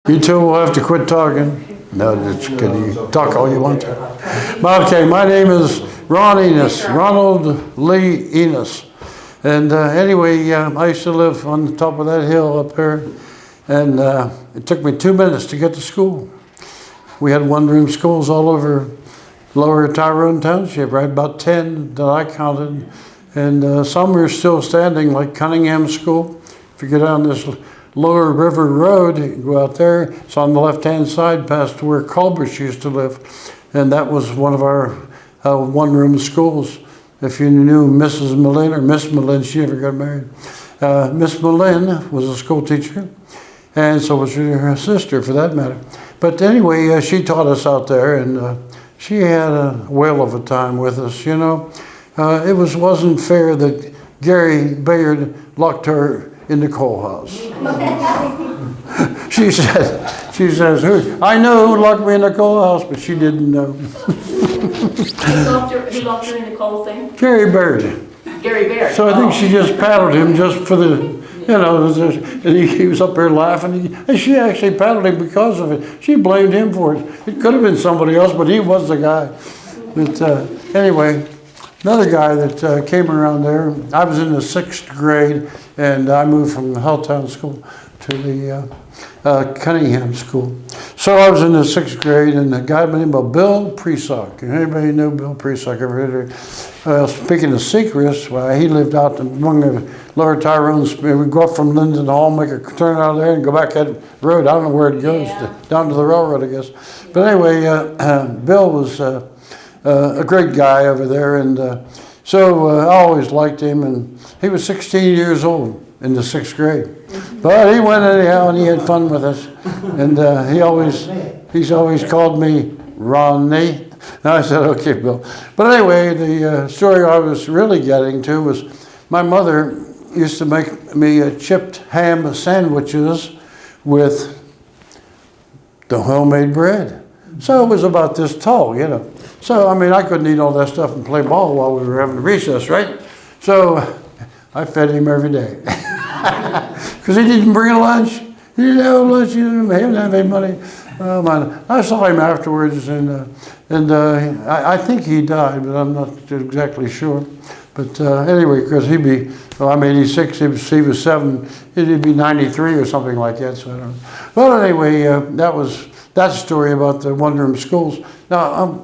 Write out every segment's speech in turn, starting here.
You two will have to quit talking. No, just kidding. You talk all you want to. Okay, my name is Ron Enos, Ronald Lee Enos. And anyway, I used to live on the top of that hill up there. And it took me 2 minutes to get to school. We had one-room schools all over Lower Tyrone Township, right? About 10 that I counted. And some are still standing, like Cunningham School. If you go down this Lower River Road, you go out there, it's on the left-hand side past where Culbers used to live. And that was one of our one-room schools. If you knew Mrs. Malin, or Miss Malin, she never got married. Miss Malin was a school teacher, and so was her sister, for that matter. But anyway, she taught us out there, and she had a whale of a time with us, you know. It wasn't fair that Gary Bayard locked her in the coal house. She says, I know who locked me in the coal house, but she didn't know. He locked her in the coal thing? Gary Baird. Gary Baird. So I think she just paddled him just for the, you know, and he was up there laughing. And she actually paddled him because of it. She blamed him for it. It could have been somebody else, but he was the guy. But anyway, another guy that came around there, I was in the 6th grade, and I moved from the Helltown School to the Cunningham School. So I was in the 6th grade, and a guy by the name of Bill Presock. Anybody know Bill Presock ever heard of it? Speaking of secrets, well, he lived out among the Lower Tyrones. We go up from Linden Hall, make a turn out of there, and go back that road. I don't know where it goes, down to the railroad, I guess. But anyway, Bill was a great guy over there, and so I always liked him. And he was 16 years old in the 6th grade. But he went anyhow, and he had fun with us. And he's always called me Ronnie. And I said, okay, Bill. But anyway, the story I was really getting to was my mother used to make me chipped ham sandwiches with the homemade bread. So it was about this tall, you know. So, I mean, I couldn't eat all that stuff and play ball while we were having recess, right? So I fed him every day. Because he didn't bring a lunch. He didn't have lunch. He didn't have any money. Oh, man. I saw him afterwards, and I think he died, but I'm not exactly sure. But anyway, because he'd be, well, I'm 86, he was 7, he'd be 93 or something like that, so I don't know. Well, anyway, that's the story about the one-room schools. Now,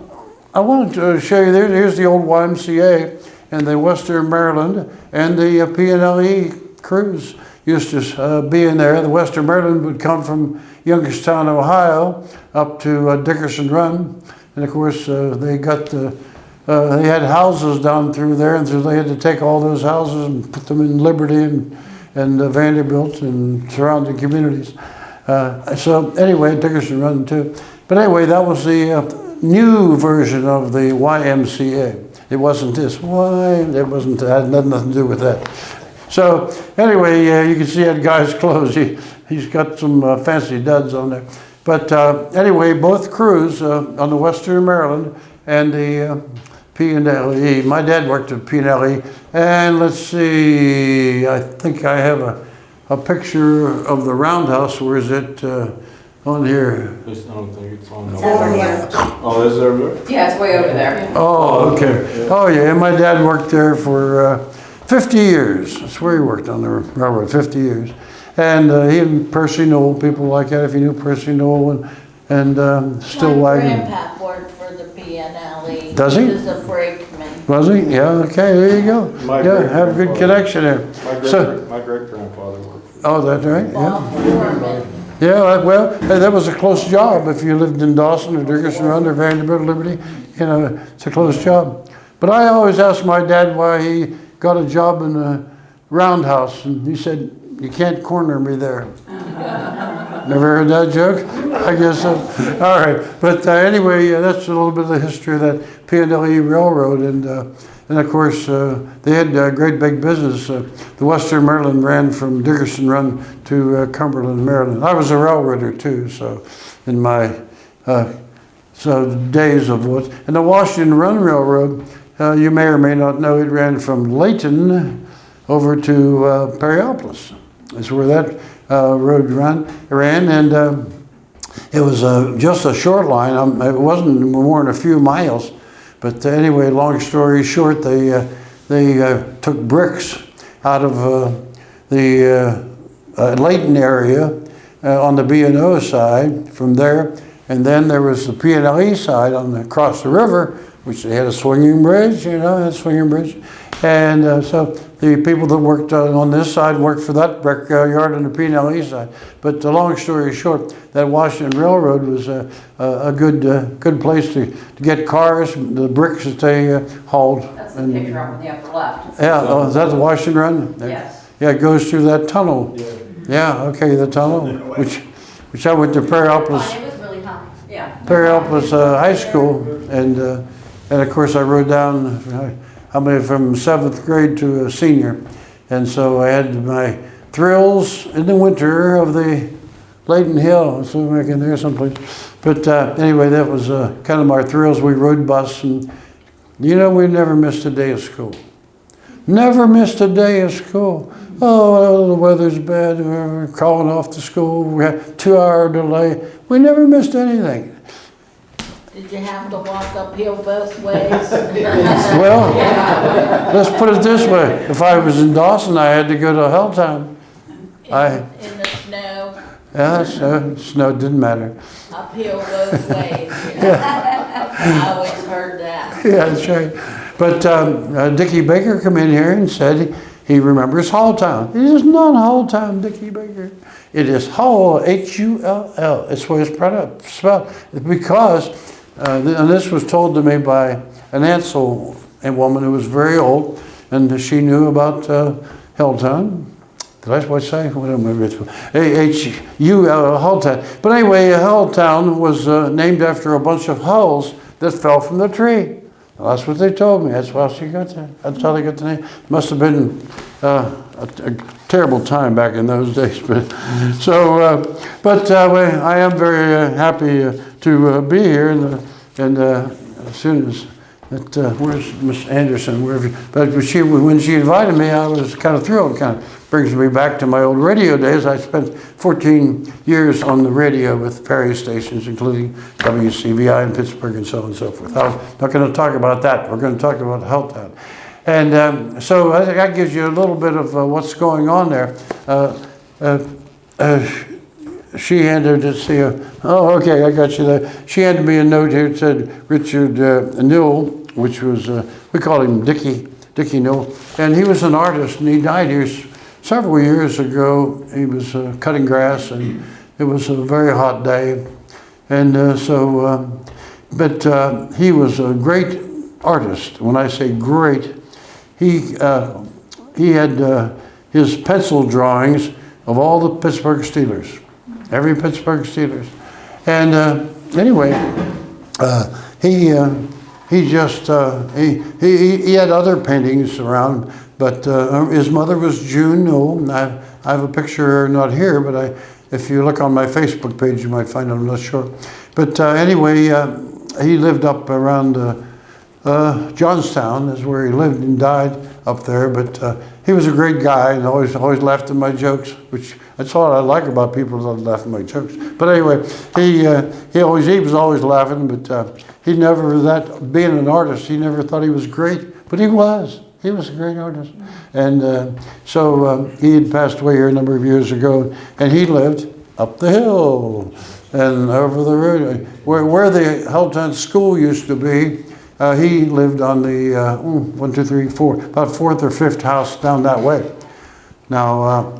I wanted to show you, here's the old YMCA and the Western Maryland, and the P&LE crews used to be in there. The Western Maryland would come from Youngstown, Ohio, up to Dickerson Run. And of course, they had houses down through there, and so they had to take all those houses and put them in Liberty and Vanderbilt and surrounding communities. So anyway, Dickerson Run too. But anyway, that was the new version of the YMCA. It wasn't this. It wasn't. It had nothing to do with that. So anyway, you can see that guy's clothes. He's got some fancy duds on there. But anyway, both crews on the Western Maryland and the P&LE. My dad worked at P&LE. And let's see, I think I have a picture of the roundhouse. Where is it? On here. I don't think it's on. It's over here. Oh, is it over there? Yeah, it's way over there. Oh, okay. Oh, yeah. And my dad worked there for 50 years. That's where he worked on the railroad, 50 years. And he and Percy Noel, people like that, if you knew Percy Noel, and Still Wagon. My grandpa worked for the P&LE. Does he? He was a brakeman. Was he? Yeah, okay, there you go. Have a good connection there. My great-grandfather worked for Oh, that's right, yeah. Bob Foreman. Yeah, well, that was a close job if you lived in Dawson or Dickerson Run or Vanderbilt, Liberty. You know, it's a close job. But I always asked my dad why he got a job in a roundhouse, and he said, "You can't corner me there." Never heard that joke? I guess so. All right. But anyway, that's a little bit of the history of that P&LE Railroad. And of course, they had great big business. The Western Maryland ran from Dickerson Run to Cumberland, Maryland. I was a railroader too, so in my days of what. And the Washington Run Railroad, you may or may not know, it ran from Layton over to Perryopolis. That's where that road ran. And it was just a short line. It wasn't more than a few miles. But anyway, long story short, they took bricks out of the Layton area on the B&O side from there. And then there was the P&LE side across the river, which they had a swinging bridge, And so the people that worked on this side worked for that brickyard on the P&LE side. But the long story short, that Washington Railroad was a good place to get cars, the bricks that they hauled. That's the picture up in the upper left. Yeah, is that the Washington Run? Yes. Yeah, it goes through that tunnel. Yeah, okay, the tunnel, which I went to Periopoulos. It was really high. Yeah. Periopoulos High School, and of course I rode down from 7th grade to a senior, and so I had my thrills in the winter of the Layton Hill, so back in there someplace. But anyway, that was kind of my thrills. We rode bus, and we never missed a day of school. Never missed a day of school. Oh, the weather's bad. We're calling off to school. We had 2-hour delay. We never missed anything. Did you have to walk uphill both ways? Well, let's put it this way. If I was in Dawson, I had to go to Helltown. In the snow, Yeah, snow didn't matter. uphill both ways. I always heard that. Yeah, that's right. But Dickie Baker come in here and said he remembers Halltown. It is not Halltown, Dickie Baker. It is Hull, Hull. It's what it's spelled. Because, and this was told to me by an Ansel woman who was very old, and she knew about Helltown. Did I say? What am I reading? H-U-L, Hulltown. But anyway, Hulltown was named after a bunch of hulls that fell from the tree. Well, that's what they told me. That's how she got there. That's how they got the name. Must have been a terrible time back in those days. But I am very happy to be here, and as soon as that, where's Miss Anderson? But when she invited me, I was kind of thrilled. Kind of brings me back to my old radio days. I spent 14 years on the radio with various stations, including WCVI in Pittsburgh and so on and so forth. I'm not going to talk about that. We're going to talk about Helltown. And so I think that gives you a little bit of what's going on there. She handed it to you. Oh, okay, I got you there. She handed me a note here that said Richard Newell, which was, we called him Dickie Newell. And he was an artist, and he died here several years ago. He was cutting grass, and it was a very hot day. And but he was a great artist. When I say great, he had his pencil drawings of all the Pittsburgh Steelers. Every Pittsburgh Steelers. And anyway, he had other paintings around, but his mother was June Newell. I have a picture of her, not here, but if you look on my Facebook page, you might find it, I'm not sure. But anyway, he lived up around Johnstown is where he lived and died up there, but he was a great guy and always laughed at my jokes, which that's all I like about people that laugh at my jokes. But anyway, he was always laughing, but he never, being an artist, he never thought he was great, but he was. He was a great artist. And so he had passed away here a number of years ago, and he lived up the hill and over the road. Where the Helltown School used to be, he lived on the, about 4th or 5th house down that way. Now,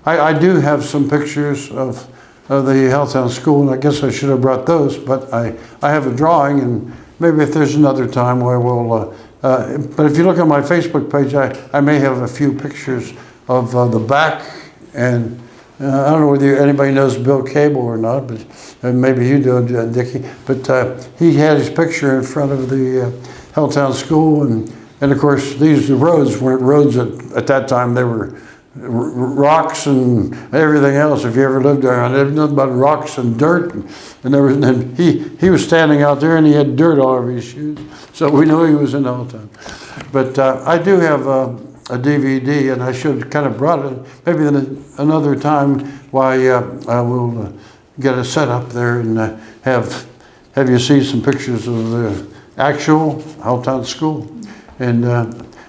I do have some pictures of the Helltown School, and I guess I should have brought those, but I have a drawing, and maybe if there's another time where we'll, but if you look on my Facebook page, I may have a few pictures of the back, and I don't know whether anybody knows Bill Cable or not, but maybe you do, Dickie. But he had his picture in front of the Helltown School, and of course these roads weren't roads at that time. They were rocks and everything else. If you ever lived there, there was nothing but rocks and dirt. And he was standing out there, and he had dirt all over his shoes, so we know he was in Helltown. But I do have DVD, and I should kind of brought it. Maybe another time, why I will get it set up there and have you see some pictures of the actual Howtown School. And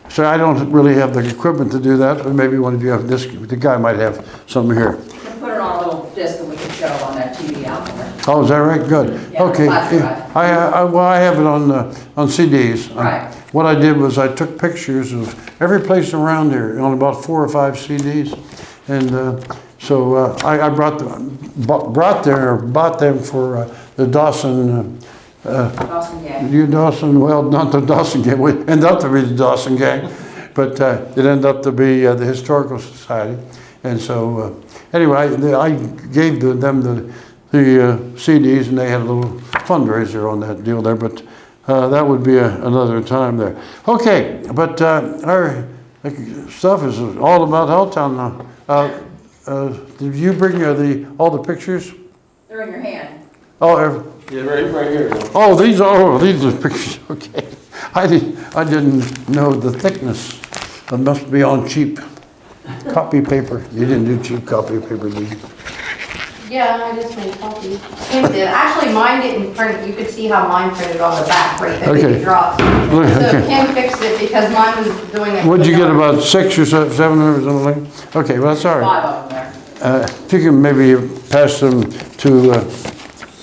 so I don't really have the equipment to do that, but maybe one of you have this. The guy might have some here. We can put it on a little disc and we can show on that TV out there. Oh, is that right? Good. Yeah, Okay. flash drive. I have it on CDs. Right. What I did was I took pictures of every place around here on about 4 or 5 CDs, and so I bought them for the Dawson. Dawson gang. Dawson, well, not the Dawson gang. We ended up to be the Dawson gang, but it ended up to be the Historical Society. And so, anyway, I gave them the CDs, and they had a little fundraiser on that deal there. But that would be another time there. Okay, but our stuff is all about Helltown now. Did you bring all the pictures? They're in your hand. Oh. Yeah, right here. Oh, these are pictures. Okay, I didn't know the thickness. It must be on cheap copy paper. You didn't do cheap copy paper, did you? Yeah, I just made copies. Kim did. Actually, mine didn't print. You could see how mine printed on the back, right there. Okay. It dropped. Okay. So Kim fixed it because mine was doing it. What'd you get, about 6 or 7 or something? Okay, well, that's all right. 5 of them there. If you can maybe pass them to.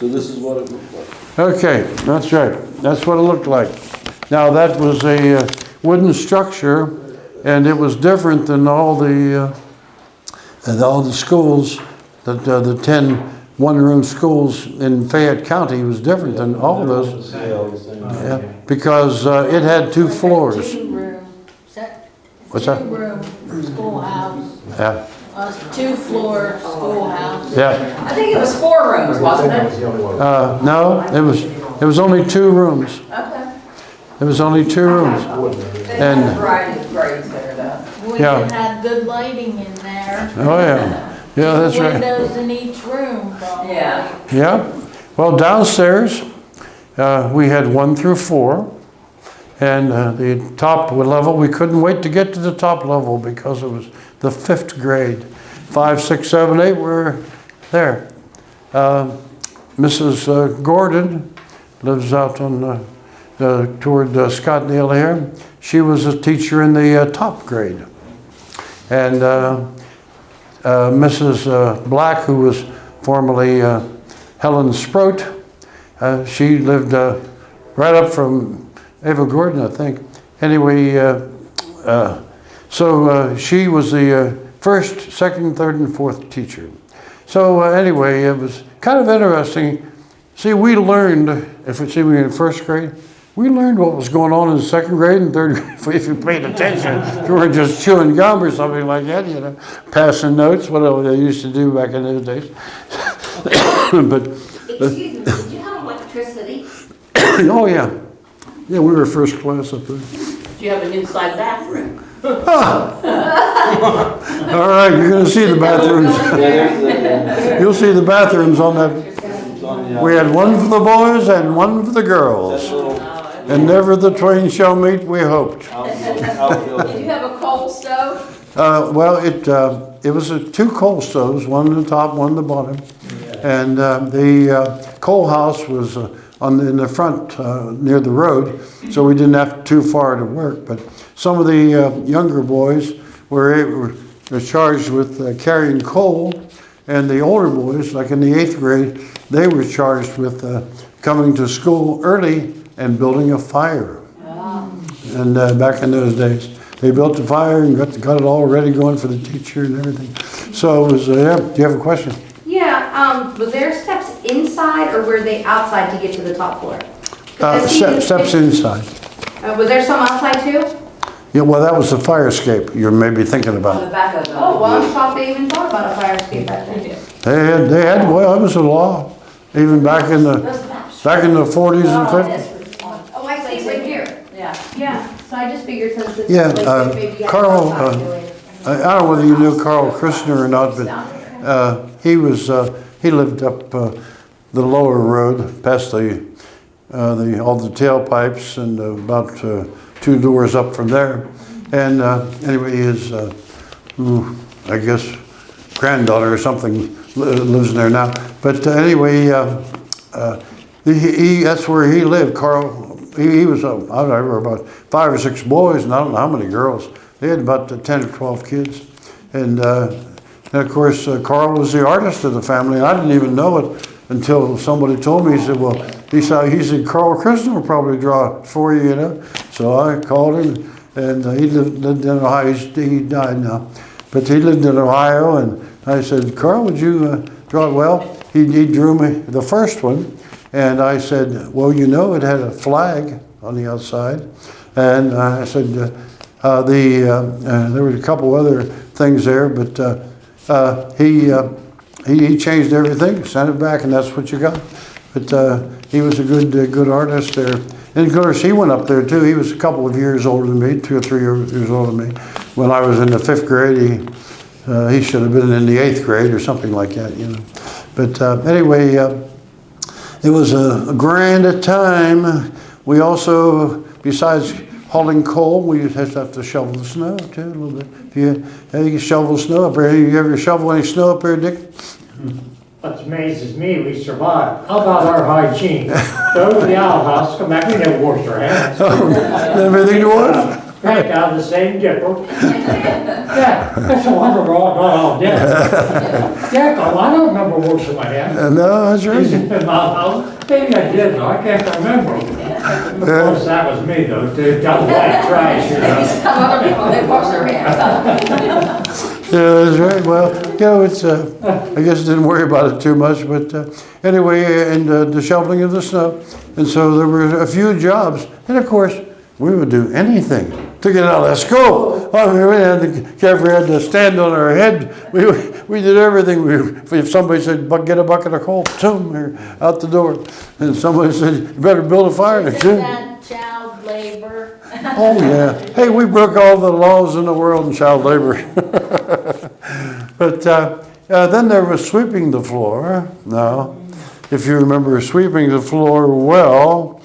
So this is what it looks like. Okay, that's right. That's what it looked like. Now that was a wooden structure, and it was different than all the schools. The 10 one-room schools in Fayette County was different than all of those. Yeah, because it had 2 floors. What's that? 2-room schoolhouse, Yeah, 2-floor schoolhouse. yeah. I think it was 4 rooms, wasn't it? No, it was only 2 rooms. Okay. It was only 2 rooms. They And- had a variety of grades there, though. We Yeah. had good lighting in there. Oh yeah, yeah, that's right. Windows in each room, probably. Yeah. Yeah. Well, downstairs we had 1 through 4, and the top level we couldn't wait to get to the top level because it was the 5th grade. 5, 6, 7, 8 were there. Mrs. Gordon lives out on toward Scottsdale here. She was a teacher in the top grade, and Mrs. Black, who was formerly Helen Sprout, she lived right up from Ava Gordon, I think. Anyway, so she was the 1st, 2nd, 3rd, and 4th teacher. So anyway, it was kind of interesting. See, we learned, if we were in 1st grade, we learned what was going on in 2nd grade and 3rd grade if you paid attention. You weren't just chewing gum or something like that, you know, passing notes, whatever they used to do back in those days. But Excuse me, did you have electricity? oh yeah, yeah, we were 1st class up there. Do you have an inside bathroom? All right, you're going to see the bathrooms. You'll see the bathrooms on that. We had 1 for the boys and 1 for the girls. And never the twain shall meet, we hoped. Did you have a coal stove? Well, it was 2 coal stoves, 1 on the top, 1 on the bottom. And the coal house was in the front near the road, so we didn't have too far to work. But some of the younger boys were charged with carrying coal, and the older boys, like in the 8th grade, they were charged with coming to school early and building a fire. And back in those days, they built the fire and got it all ready going for the teacher and everything. So it was, yeah, do you have a question? Yeah, was there steps inside or were they outside to get to the top floor? Steps inside. Was there some outside too? Yeah, well, that was the fire escape you're maybe thinking On the about. back of the. Oh, well, I'm shocked they even thought about a fire escape back then. They had, well, it was a law, even back in the 40s and 50s. Oh, I see it right here. Yeah. Yeah, so I just figured since it's. Yeah, like, maybe you had Carl, outside to it. I don't know whether you knew Carl Christner or not, but he lived up the lower road past all the tailpipes and about 2 doors up from there. And anyway, his, I guess, granddaughter or something lives in there now. But anyway, that's where he lived. Carl, he was, I don't know, about 5 or 6 boys, and I don't know how many girls. They had about 10 or 12 kids. And of course, Carl was the artist of the family, and I didn't even know it until somebody told me. He said, well, he said, Carl Christian will probably draw it for you, you know. So I called him, and he lived in Ohio. He died now. But he lived in Ohio, and I said, Carl, would you draw it? Well, he drew me the first one, and I said, well, you know, it had a flag on the outside. And I said, there were a couple other things there, but he changed everything, sent it back, and that's what you got. But he was a good artist there. And of course, he went up there too. He was a couple of years older than me, 2 or 3 years older than me. When I was in the 5th grade, he should have been in the 8th grade or something like that, you know. But anyway, it was a grand time. We also, besides hauling coal, we used to have to shovel the snow too, a little bit. If you can shovel snow up there. You ever shovel any snow up there, Dick? What amazes me, we survived. How about our hygiene? Go to the outhouse, come back, we never washed our hands. Everything to wash? Drank out of the same dipper. Yeah, that's a wonder we're all not all dead. Yeah, well, I don't remember washing my hands. No, that's right. In my house. Maybe I did, though. I can't remember. Of course, that was me, though, too. Got white trash, you know. Some other people, they wash their hands. Yeah, that's right. Well, you know, it's, I guess didn't worry about it too much, but anyway, and the shoveling of the snow. And so there were a few jobs. And of course, we would do anything to get out of school. I mean, we had to stand on our head. We did everything. If somebody said, get a bucket of coal, boom, we're out the door. And somebody said, you better build a fire. Isn't that child labor? Oh, yeah. Hey, we broke all the laws in the world in child labor. But then there was sweeping the floor. Now, if you remember sweeping the floor well,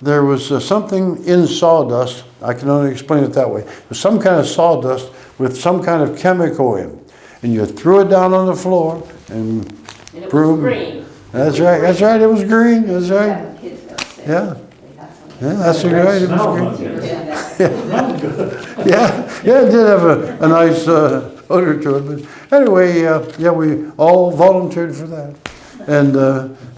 there was something in sawdust. I can only explain it that way. It was some kind of sawdust with some kind of chemical in. And you threw it down on the floor and And it was broom. green. That's right. That's right. It was green. That's right. Yeah, the kids got sick. Yeah. They got some- Yeah, that's right. It was Smell, green. wasn't it? Yeah. Yeah, it did have a nice odor to it. But anyway, yeah, we all volunteered for that.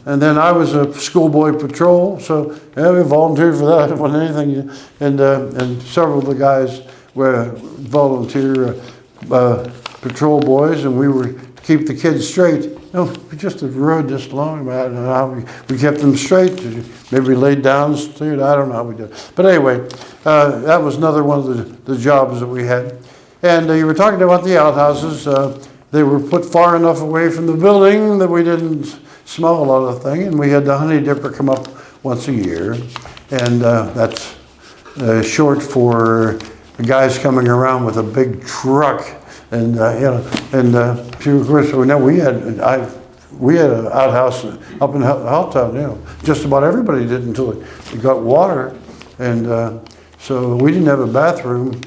And then I was a schoolboy patrol, so yeah, we volunteered for that. It wasn't anything. And several of the guys were volunteer patrol boys, and we were to keep the kids straight. No, we just rode this long about it, and how we kept them straight. Maybe we laid down straight. I don't know how we did. But anyway, that was another one of the jobs that we had. And you were talking about the outhouses. They were put far enough away from the building that we didn't smell a lot of the thing. And we had the honey dipper come up once a year. And that's short for the guys coming around with a big truck. And, of course, we had an outhouse up in Helltown, just about everybody did until it got water. And so we didn't have a bathroom.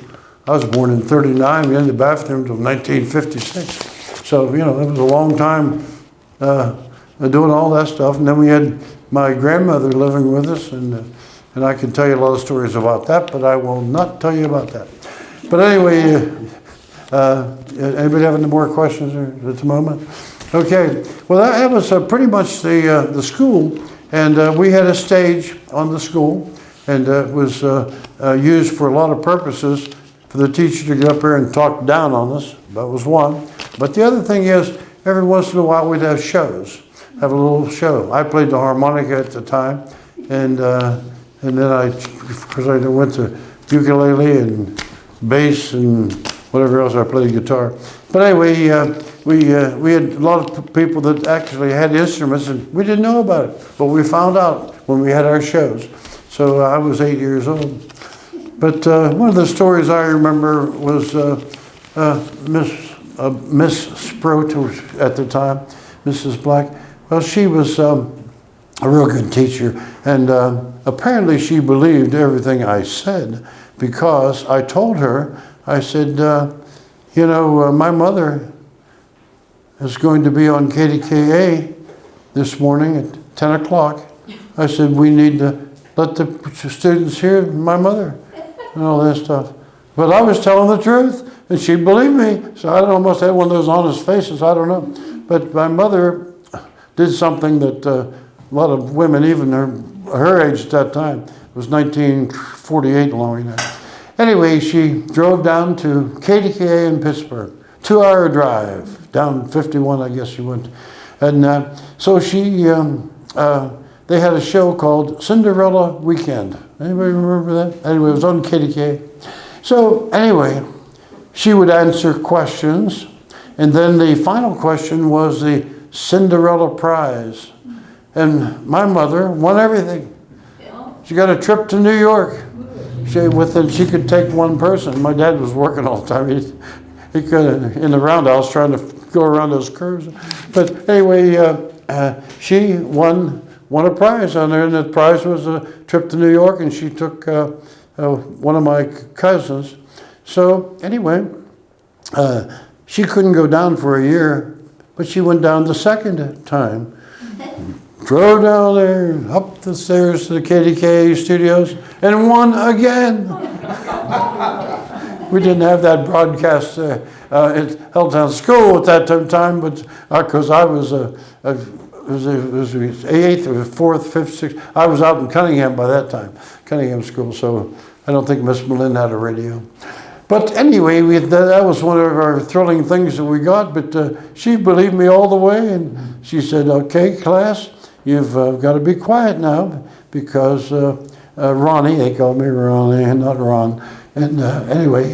I was born in 39, we had the bathroom until 1956. So, it was a long time doing all that stuff. And then we had my grandmother living with us, and I can tell you a lot of stories about that, but I will not tell you about that. But anyway, anybody have any more questions at the moment? Okay, well that was pretty much the school, and we had a stage on the school, and it was used for a lot of purposes for the teacher to get up here and talk down on us. That was one. But the other thing is, every once in a while we'd have shows, have a little show. I played the harmonica at the time, and then because I went to ukulele and bass and whatever else, I played guitar. But anyway, we had a lot of people that actually had instruments, and we didn't know about it, but we found out when we had our shows. So I was 8 years old. But one of the stories I remember was Miss Sproat at the time, Mrs. Black. Well, she was a real good teacher, and apparently she believed everything I said, because I told her I said, my mother is going to be on KDKA this morning at 10 o'clock. I said, we need to let the students hear my mother and all that stuff. But I was telling the truth, and she believed me. So I don't know, must have had one of those honest faces, I don't know. But my mother did something that a lot of women, even her age at that time, it was 1948 long enough. Anyway, she drove down to KDKA in Pittsburgh, 2-hour drive, down 51, I guess she went. And so they had a show called Cinderella Weekend. Anybody remember that? Anyway, it was on KDKA. So anyway, she would answer questions, and then the final question was the Cinderella prize. And my mother won everything. She got a trip to New York. She could take one person. My dad was working all the time. He could, in the roundhouse, trying to go around those curves. But anyway, she won a prize on there, and the prize was a trip to New York, and she took one of my cousins. So anyway, she couldn't go down for a year, but she went down the second time. Drove down there, up the stairs to the KDK studios, and won again. We didn't have that broadcast at Helltown School at that time, but because I was it was 8th or 4th, 5th, 6th. I was out in Cunningham by that time, Cunningham School, so I don't think Miss Melinda had a radio. But anyway, that was one of our thrilling things that we got, but she believed me all the way, and she said, okay, class, you've got to be quiet now, because Ronnie, they called me Ronnie, not Ron, and anyway,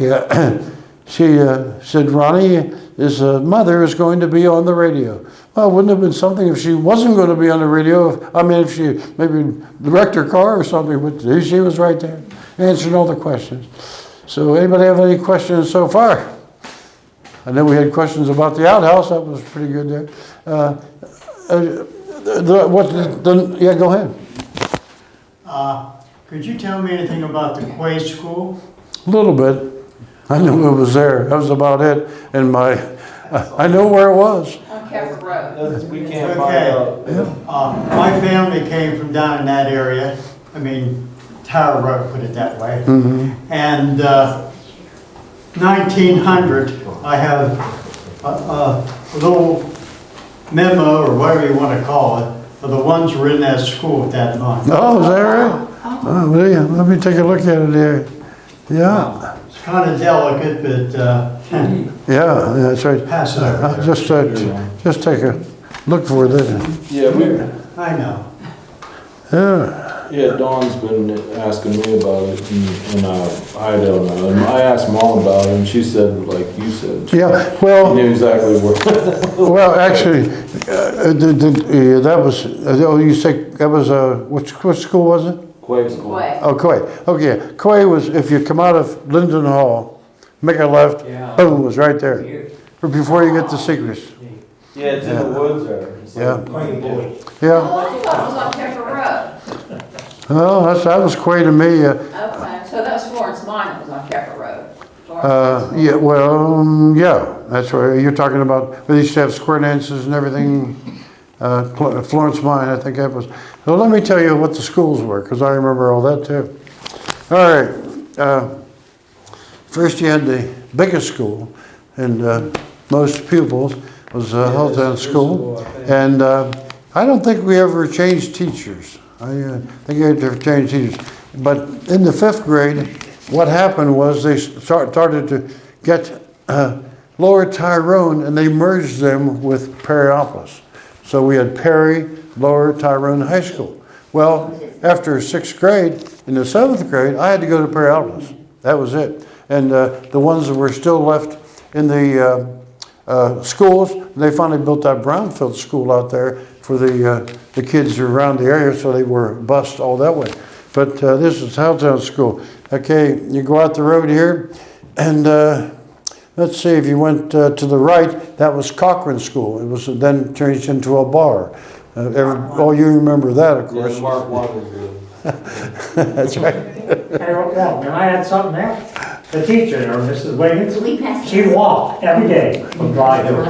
she said, Ronnie, his mother is going to be on the radio. Well, wouldn't it have been something if she wasn't going to be on the radio? If she maybe wrecked her car or something, but she was right there, answering all the questions. So anybody have any questions so far? I know we had questions about the outhouse. That was pretty good there. Yeah, go ahead. Could you tell me anything about the Quay School? A little bit. I knew it was there. That was about it. And I know where it was. On Keffer Road. We can't find out. Yeah. My family came from down in that area. Tower Road, put it that way. Mm-hmm. And 1900, I have a little memo, or whatever you want to call it, of the ones who were in that school at that time. Oh, is that right? Oh, well, yeah. Let me take a look at it there. Yeah. It's kind of delicate, but Yeah, that's right. pass it over. Just take a look for it. Yeah, I know. yeah, Dawn's been asking me about it, and I don't know. And I asked Mom about it, and she said, like you said, Yeah, she well, knew exactly where. well, actually, that was, you say, that was, which school was it? Quay School. Way. Oh, Quay. Okay, Quay was, if you come out of Linden Hall, make a left, boom, it was right there. Or before you get to Secrets. Yeah, it's in the woods there. It's Yeah. Yeah. Oh, I thought it was on Keffer Road. Oh, that was Quay to me. Okay, so that was Florence Mine that was on Keffer Road. Yeah, well, yeah, that's where you're talking about. They used to have square dances and everything. Florence Mine, I think that was. So let me tell you what the schools were, because I remember all that too. All right. First, you had the biggest school, and most pupils was Helltown School, and I don't think we ever changed teachers. I think we had to change teachers. But in the 5th grade, what happened was they started to get Lower Tyrone, and they merged them with Perryopolis. So we had Perry, Lower Tyrone High School. Well, after 6th grade, in the 7th grade, I had to go to Perryopolis. That was it. And the ones that were still left in the schools, they finally built that brownfield school out there for the kids around the area, so they were bused all that way. But this is Helltown School. Okay, you go out the road here, and let's see, if you went to the right, that was Cochran School. It was then changed into a bar. You remember that, of course. Yeah, Mark Waterfield. That's right. Hey, well, can I add something there? the teacher there, Mrs. Wiggins, We passed. she walked every day from Dry Hill.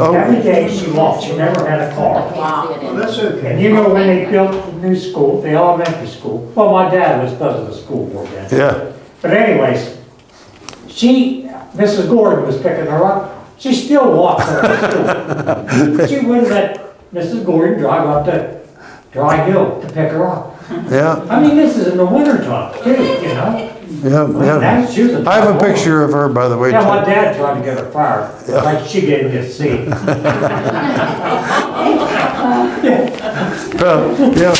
Oh, Every day she walked, she never had a car. Well, that's okay. And you know when they built the new school, the elementary school, well, my dad was president of the school board then. yeah. But anyways, Mrs. Gordon was picking her up, she still walked her to school. She wouldn't let Mrs. Gordon drive up to Dry Hill to pick her up. Yeah, I mean, this is in the wintertime too, you know? yeah. She was a I have a tough woman. picture of her, by the way. Yeah, my too. dad tried to get her fired, like she gave me a C. Yeah, That was yeah,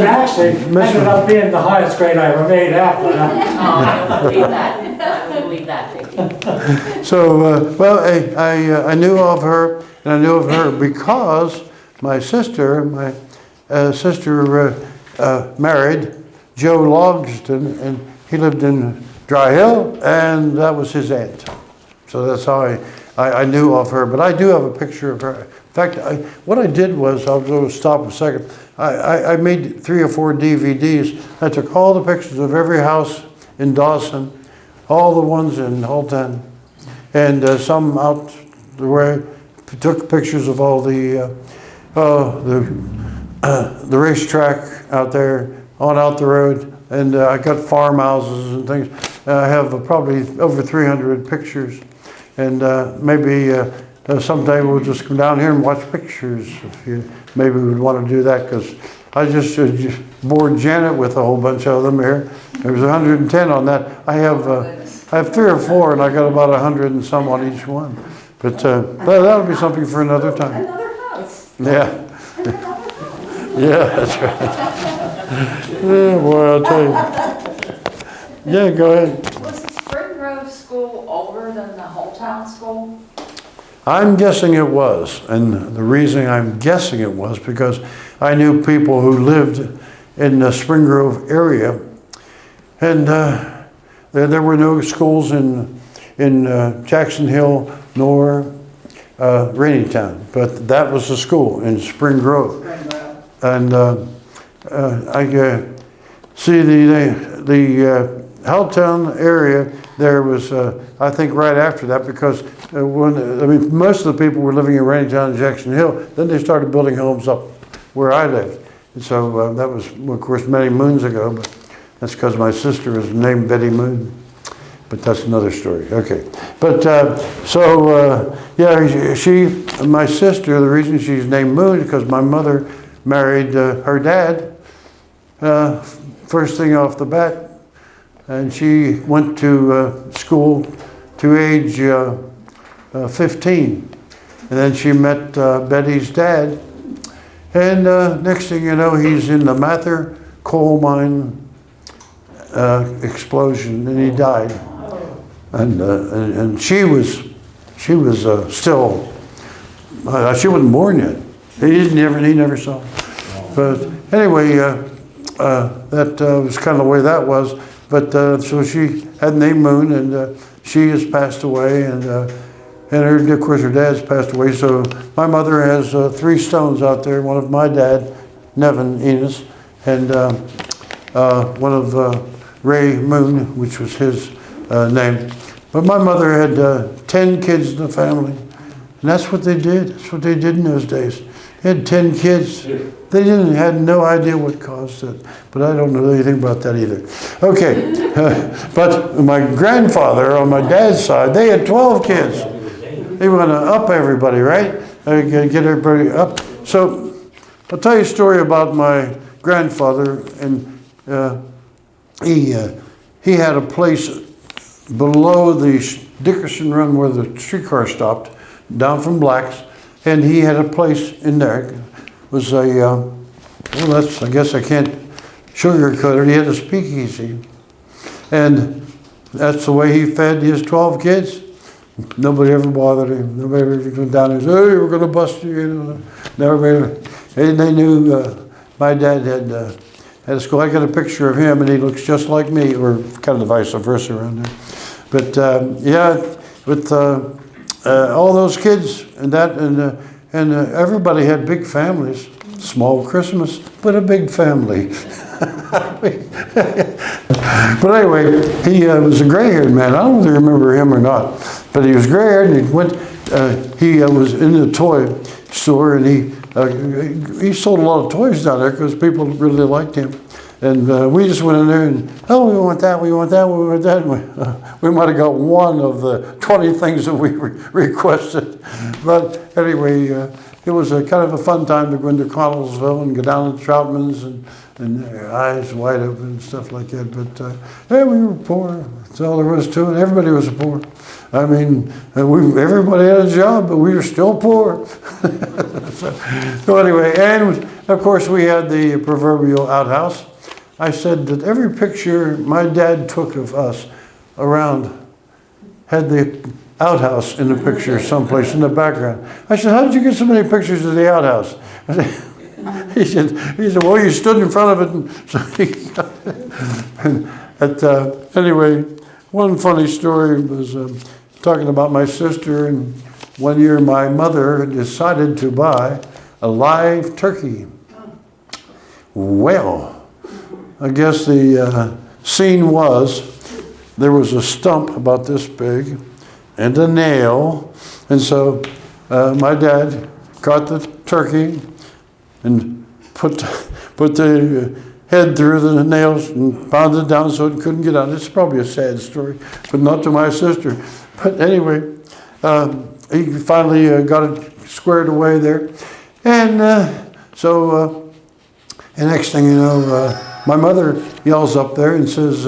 actually, ended up being the highest grade I ever made after that. Oh, I don't believe that. I don't believe that, Vicki. so, well, I knew of her, and I knew of her because my sister married Joe Logston, and he lived in Dry Hill, and that was his aunt. So that's how I knew of her, but I do have a picture of her. In fact, what I did was, I'll go stop a second, I made 3 or 4 DVDs. I took all the pictures of every house in Dawson, all the ones in Holton, and some out the way, took pictures of all the racetrack out there, on out the road, and I got farmhouses and things. I have probably over 300 pictures, and maybe someday we'll just come down here and watch pictures. If you maybe would want to do that, because I just bored Janet with a whole bunch of them here. There was 110 on that. I have 3 or 4, and I got about 100 and some on each one. But that'll be something for another time. Another house. Yeah. Yeah, that's right. Yeah, boy, I'll tell you. Yeah, go ahead. Was the Spring Grove School older than the Holtown School? I'm guessing it was, and the reason I'm guessing it was because I knew people who lived in the Spring Grove area, and there were no schools in Jackson Hill nor Raineytown, but that was the school in Spring Grove. Spring Grove. And I see the Helltown area, there was, I think right after that, because most of the people were living in Raineytown and Jackson Hill. Then they started building homes up where I lived. And so that was, of course, many moons ago, but that's because my sister was named Betty Moon. But that's another story. Okay. But yeah, my sister, the reason she's named Moon is because my mother married her dad first thing off the bat. And she went to school to age 15. And then she met Betty's dad. And next thing you know, he's in the Mather coal mine explosion, and he died. And she was still, she wasn't born yet. He never saw her. But anyway, that was kind of the way that was. But so she had the name Moon, and she has passed away, and of course her dad's passed away. So my mother has 3 stones out there. One of my dad, Nevin Enos, and one of Ray Moon, which was his name. But my mother had 10 kids in the family, and that's what they did. That's what they did in those days. They had 10 kids. They had no idea what caused it, but I don't know anything about that either. Okay, but my grandfather on my dad's side, they had 12 kids. They want to up everybody, right? Get everybody up. So I'll tell you a story about my grandfather, and he had a place below the Dickerson Run where the streetcar stopped, down from Black's, and he had a place in there. It was a, well, that's, I guess I can't sugarcoat it. He had a speakeasy, and that's the way he fed his 12 kids. Nobody ever bothered him. Nobody ever came down and said, "Hey, we're going to bust you." Never made it. And they knew my dad had a school. I got a picture of him, and he looks just like me, or kind of the vice versa around there. But yeah, with all those kids and that, and everybody had big families. Small Christmas, but a big family. But anyway, he was a gray-haired man. I don't know if you remember him or not, but he was gray-haired, and he went. He was in the toy store, and he sold a lot of toys down there because people really liked him. And we just went in there and, oh, we want that, we want that, we want that. And we might have got one of the 20 things that we requested. But anyway, it was a kind of a fun time to go into Connellsville and go down to Troutman's and their eyes wide open and stuff like that. But hey, we were poor. That's all there was to it. Everybody was poor. I mean, everybody had a job, but we were still poor. So anyway, and of course we had the proverbial outhouse. I said that every picture my dad took of us around had the outhouse in the picture someplace in the background. I said, how did you get so many pictures of the outhouse? He said, well, you stood in front of it. And so anyway, one funny story was talking about my sister, and one year my mother decided to buy a live turkey. Well, I guess the scene was there was a stump about this big and a nail, and so my dad caught the turkey and put the head through the nails and pounded it down so it couldn't get out. It's probably a sad story, but not to my sister. But anyway, he finally got it squared away there, and so the next thing you know, my mother yells up there and says,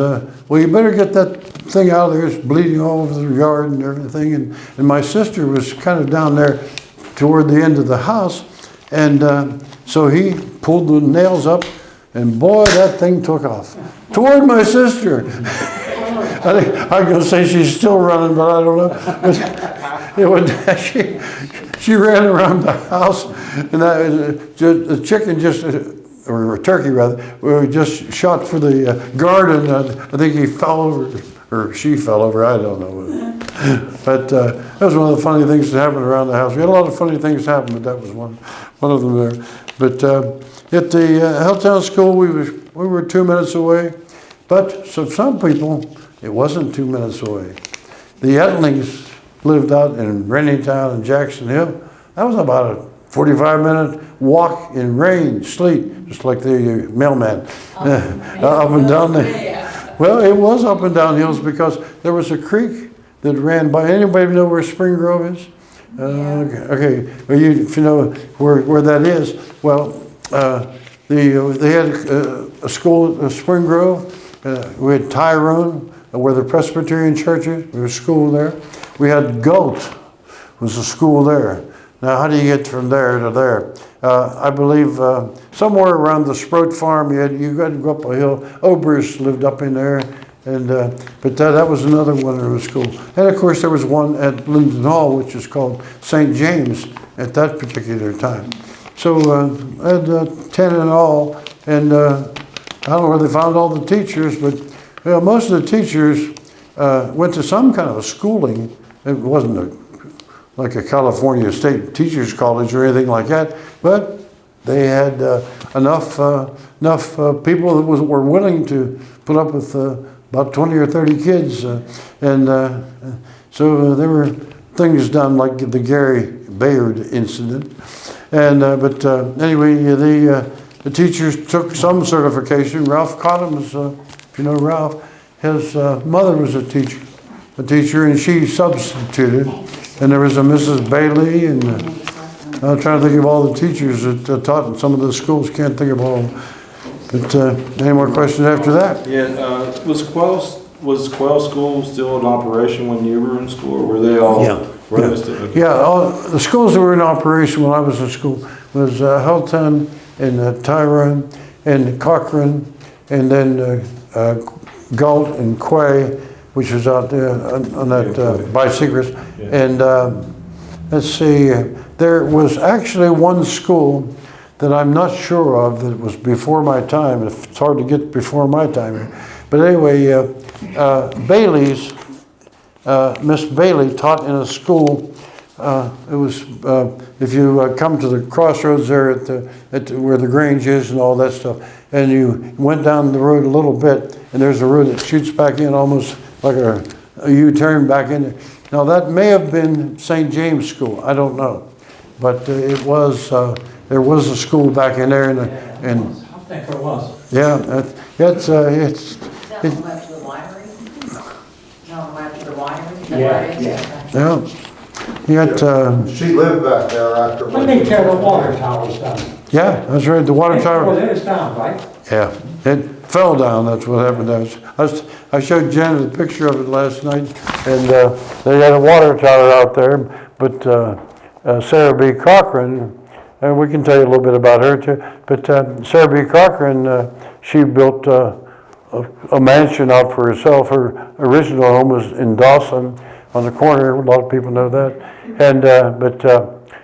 well, you better get that thing out of there. It's bleeding all over the yard and everything. And my sister was kind of down there toward the end of the house. And so he pulled the nails up, and boy, that thing took off toward my sister. I'm going to say she's still running, but I don't know. She ran around the house, and the chicken just... or a turkey rather, just shot for the garden. I think he fell over, or she fell over, I don't know. But that was one of the funny things that happened around the house. We had a lot of funny things happen, but that was one of them there. But at the Helltown School, we were 2 minutes away, but some people, it wasn't 2 minutes away. The Etlings lived out in Reningtown and Jackson Hill. That was about a 45-minute walk in rain, sleet, just like the mailman, up and down there. Well, it was up and down hills because there was a creek that ran by. Anybody know where Spring Grove is? Okay. Well, if you know where that is, well, they had a school at Spring Grove. We had Tyrone, where the Presbyterian church is. There was a school there. We had Galt, was a school there. Now, how do you get from there to there? I believe somewhere around the Sproat farm, you got to go up a hill. Obrist lived up in there, and but that was another one that was school. And of course, there was one at Linden Hall, which is called St. James at that particular time. So I had 10 in all, and I don't know where they found all the teachers, but most of the teachers went to some kind of a schooling. It wasn't like a California State Teachers College or anything like that, but they had enough people that were willing to put up with about 20 or 30 kids, and so there were things done like the Gary Bayard incident, and but anyway, the teachers took some certification. Ralph Cottom's, if you know Ralph, his mother was a teacher, and she substituted. And there was a Mrs. Bailey, and I'm trying to think of all the teachers that taught in some of the schools. Can't think of all of them. But any more questions after that? Yeah, was Quail School still in operation when you were in school, or were they all? Yeah, all the schools that were in operation when I was in school was Helltown and Tyrone and Cochrane, and then Galt and Quay, which was out there on that by Secrets. Yeah. And let's see, there was actually one school that I'm not sure of that was before my time. It's hard to get before my time. But anyway, Bailey's, Miss Bailey taught in a school. It was, if you come to the crossroads there at where the Grange is and all that stuff, and you went down the road a little bit, and there's a road that shoots back in almost like a U-turn back in there. Now that may have been St. James School, I don't know. But it was, there was a school back in there, and I think it was. yeah, it's, Is that on the way up to the winery? No, on the way up to the winery? Is that Yeah, where it is? yeah. yeah. You got, She lived back there after. When they tear the water towers down. yeah, that's right, the water Well, tower. it was down, right? Yeah, it fell down, that's what happened. I showed Janet a picture of it last night, and they had a water tower out there, but Sarah B. Cochran, and we can tell you a little bit about her too, but Sarah B. Cochran, she built a mansion out for herself. Her original home was in Dawson on the corner, a lot of people know that, and but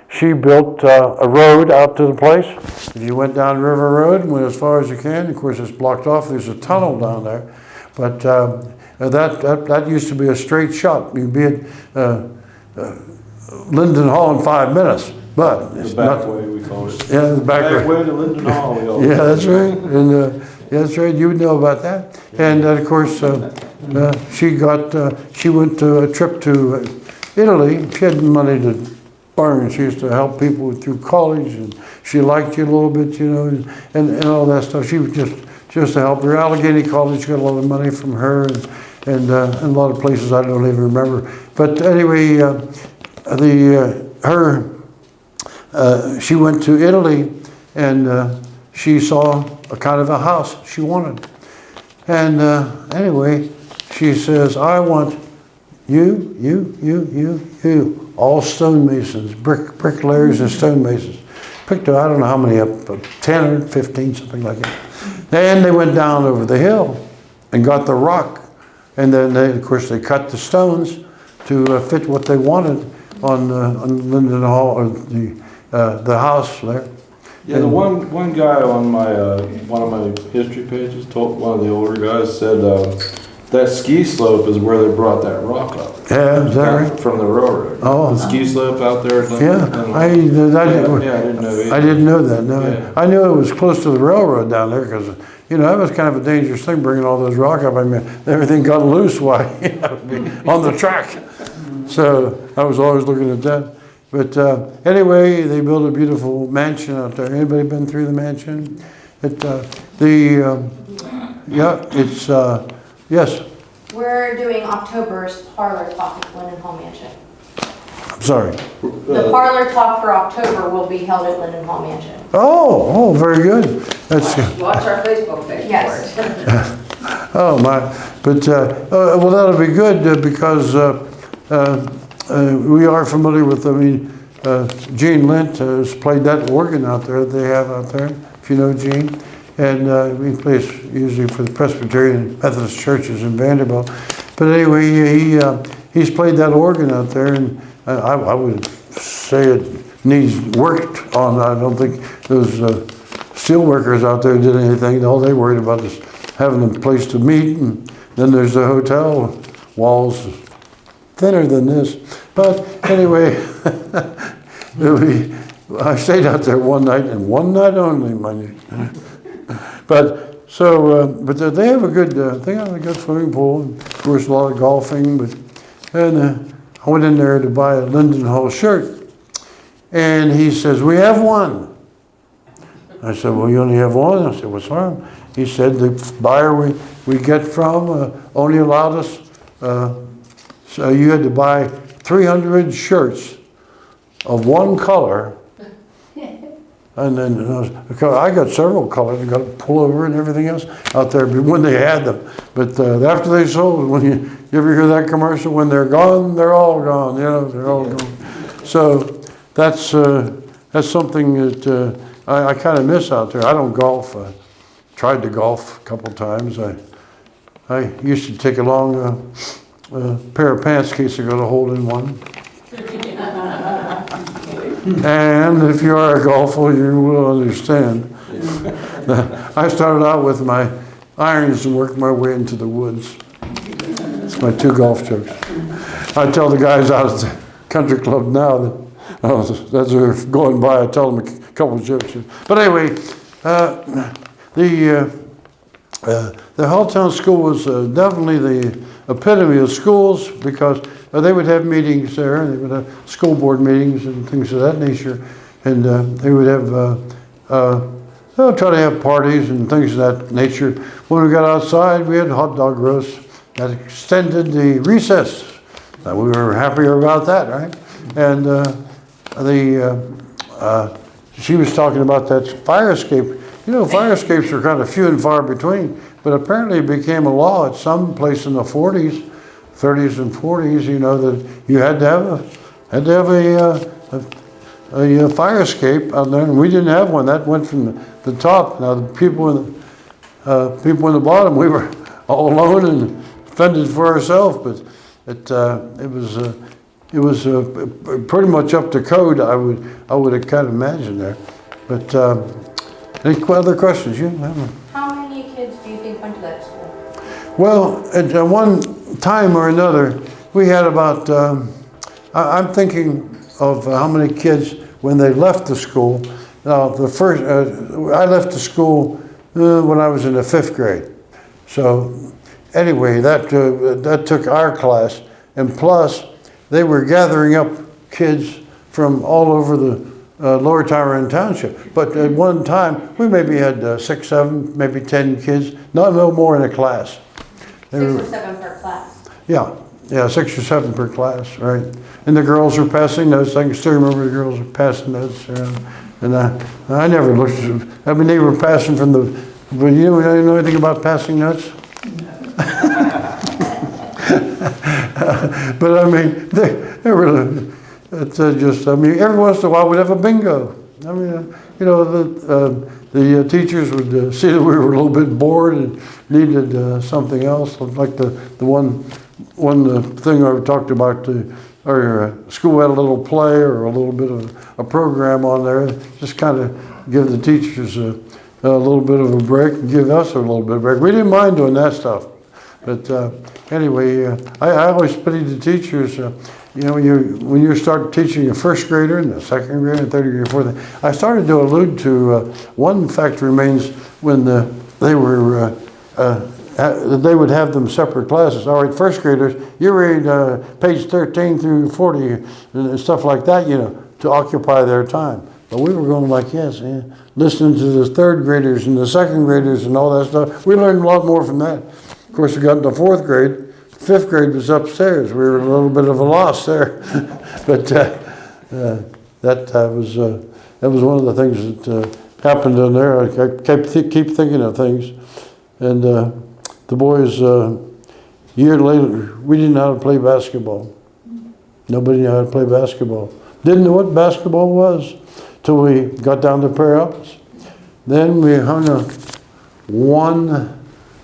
she built a road out to the place. If you went down River Road and went as far as you can, of course it's blocked off, there's a tunnel down there, but that used to be a straight shot. You'd be at Linden Hall in 5 minutes, but The it's back not. way, we call it. Yeah, the back way. Way to Linden Hall, we all. Yeah, that's right, and yeah, that's right. You would know about that. And of course, she went to a trip to Italy. She had money to burn. She used to help people through college, and she liked you a little bit, you know, and all that stuff. She was just to help her. Allegheny College got a lot of money from her, and a lot of places I don't even remember. But anyway, she went to Italy, and she saw a kind of a house she wanted. And anyway, she says, I want you, all stonemasons, bricklayers and stonemasons. Picked up, I don't know how many, up 10 or 15, something like that. And they went down over the hill and got the rock. And then, of course, they cut the stones to fit what they wanted on Linden Hall, or the house there. Yeah, the one guy on my one of my history pages told, one of the older guys said that ski slope is where they brought that rock up. Yeah, is that right? From the railroad. Oh. The ski slope out there. Yeah, I I didn't know either. I didn't know that, no. Yeah. I knew it was close to the railroad down there, because, you know, that was kind of a dangerous thing, bringing all those rock up. I mean, everything got loose while, you know, on the track. So I was always looking at that. But anyway, they built a beautiful mansion out there. Anybody been through the mansion? Yeah, it's, yes, We're doing October's Parlor Talk at Linden Hall Mansion. I'm sorry. The Parlor Talk for October will be held at Linden Hall Mansion. Oh, very good. That's, Watch our Facebook page for Yes. it. oh my, but, well, that'll be good because we are familiar with, I mean, Gene Lint has played that organ out there that they have out there, if you know Gene. And he plays usually for the Presbyterian Methodist churches in Vanderbilt. But anyway, he's played that organ out there, and I would say it needs worked on. I don't think those steel workers out there did anything. All they worried about is having a place to meet, and then there's the hotel walls thinner than this. But anyway, I stayed out there one night, and one night only, mind you. But so, but they have a good, they have a good swimming pool. And of course, a lot of golfing. And I went in there to buy a Linden Hall shirt, and he says, "We have one." I said, "Well, you only have one?" I said, "What's wrong?" He said, "The buyer we get from only allowed us, so you had to buy 300 shirts of one color." And then I got several colors. I got a pullover and everything else out there when they had them. But after they sold, when you ever hear that commercial, when they're gone, they're all gone. You know, they're all gone. So that's something that I kind of miss out there. I don't golf. I tried to golf a couple times. I used to take along a pair of pants in case I got a hole in one. And if you are a golfer, you will understand. I started out with my irons and worked my way into the woods. It's my two golf jokes. I tell the guys out at the country club now that as they're going by, I tell them a couple of jokes. But anyway, Halltown School was definitely the epitome of schools because they would have meetings there. They would have school board meetings and things of that nature. And they would have, try to have parties and things of that nature. When we got outside, we had hot dog roasts that extended the recess. We were happier about that, right? And she was talking about that fire escape. You know, fire escapes are kind of few and far between, but apparently it became a law at some place in the 40s, 30s and 40s, you know, that you had to have a fire escape out there, and we didn't have one. That went from the top. Now the people in the bottom, we were all alone and fended for ourselves, but it was pretty much up to code. I would have kind of imagined there. But any other questions? You? How many kids do you think went to that school? Well, at one time or another, we had about. I'm thinking of how many kids when they left the school. Now, I left the school when I was in the 5th grade. So, anyway, that took our class, and plus, they were gathering up kids from all over the Lower Tyrone Township. But at one time, we maybe had 6, 7, maybe 10 kids, no more in a class. 6 or 7 per class. Yeah, 6 or 7 per class, right? And the girls were passing notes. I can still remember the girls were passing notes around. And I never looked at them. I mean, they were passing from the, but you know anything about passing notes? But I mean, they were, it's just, I mean, every once in a while we'd have a bingo. I mean, you know, the teachers would see that we were a little bit bored and needed something else, like the one thing I talked about. Our school had a little play or a little bit of a program on there, just kind of give the teachers a little bit of a break and give us a little bit of a break. We didn't mind doing that stuff. But anyway, I always pitied the teachers. You know, when you start teaching a 1st grader and a 2nd grader, and 3rd grader, 4th, I started to allude to one fact remains when they would have them separate classes. All right, 1st graders, you read page 13 through 40 and stuff like that, you know, to occupy their time. But we were going like, listening to the 3rd graders and the 2nd graders and all that stuff. We learned a lot more from that. Of course, we got into 4th grade. 5th grade was upstairs. We were a little bit of a loss there. But that was one of the things that happened in there. I keep thinking of things. And the boys, a year later, we didn't know how to play basketball. Nobody knew how to play basketball. Didn't know what basketball was till we got down to Paralysis. Then we hung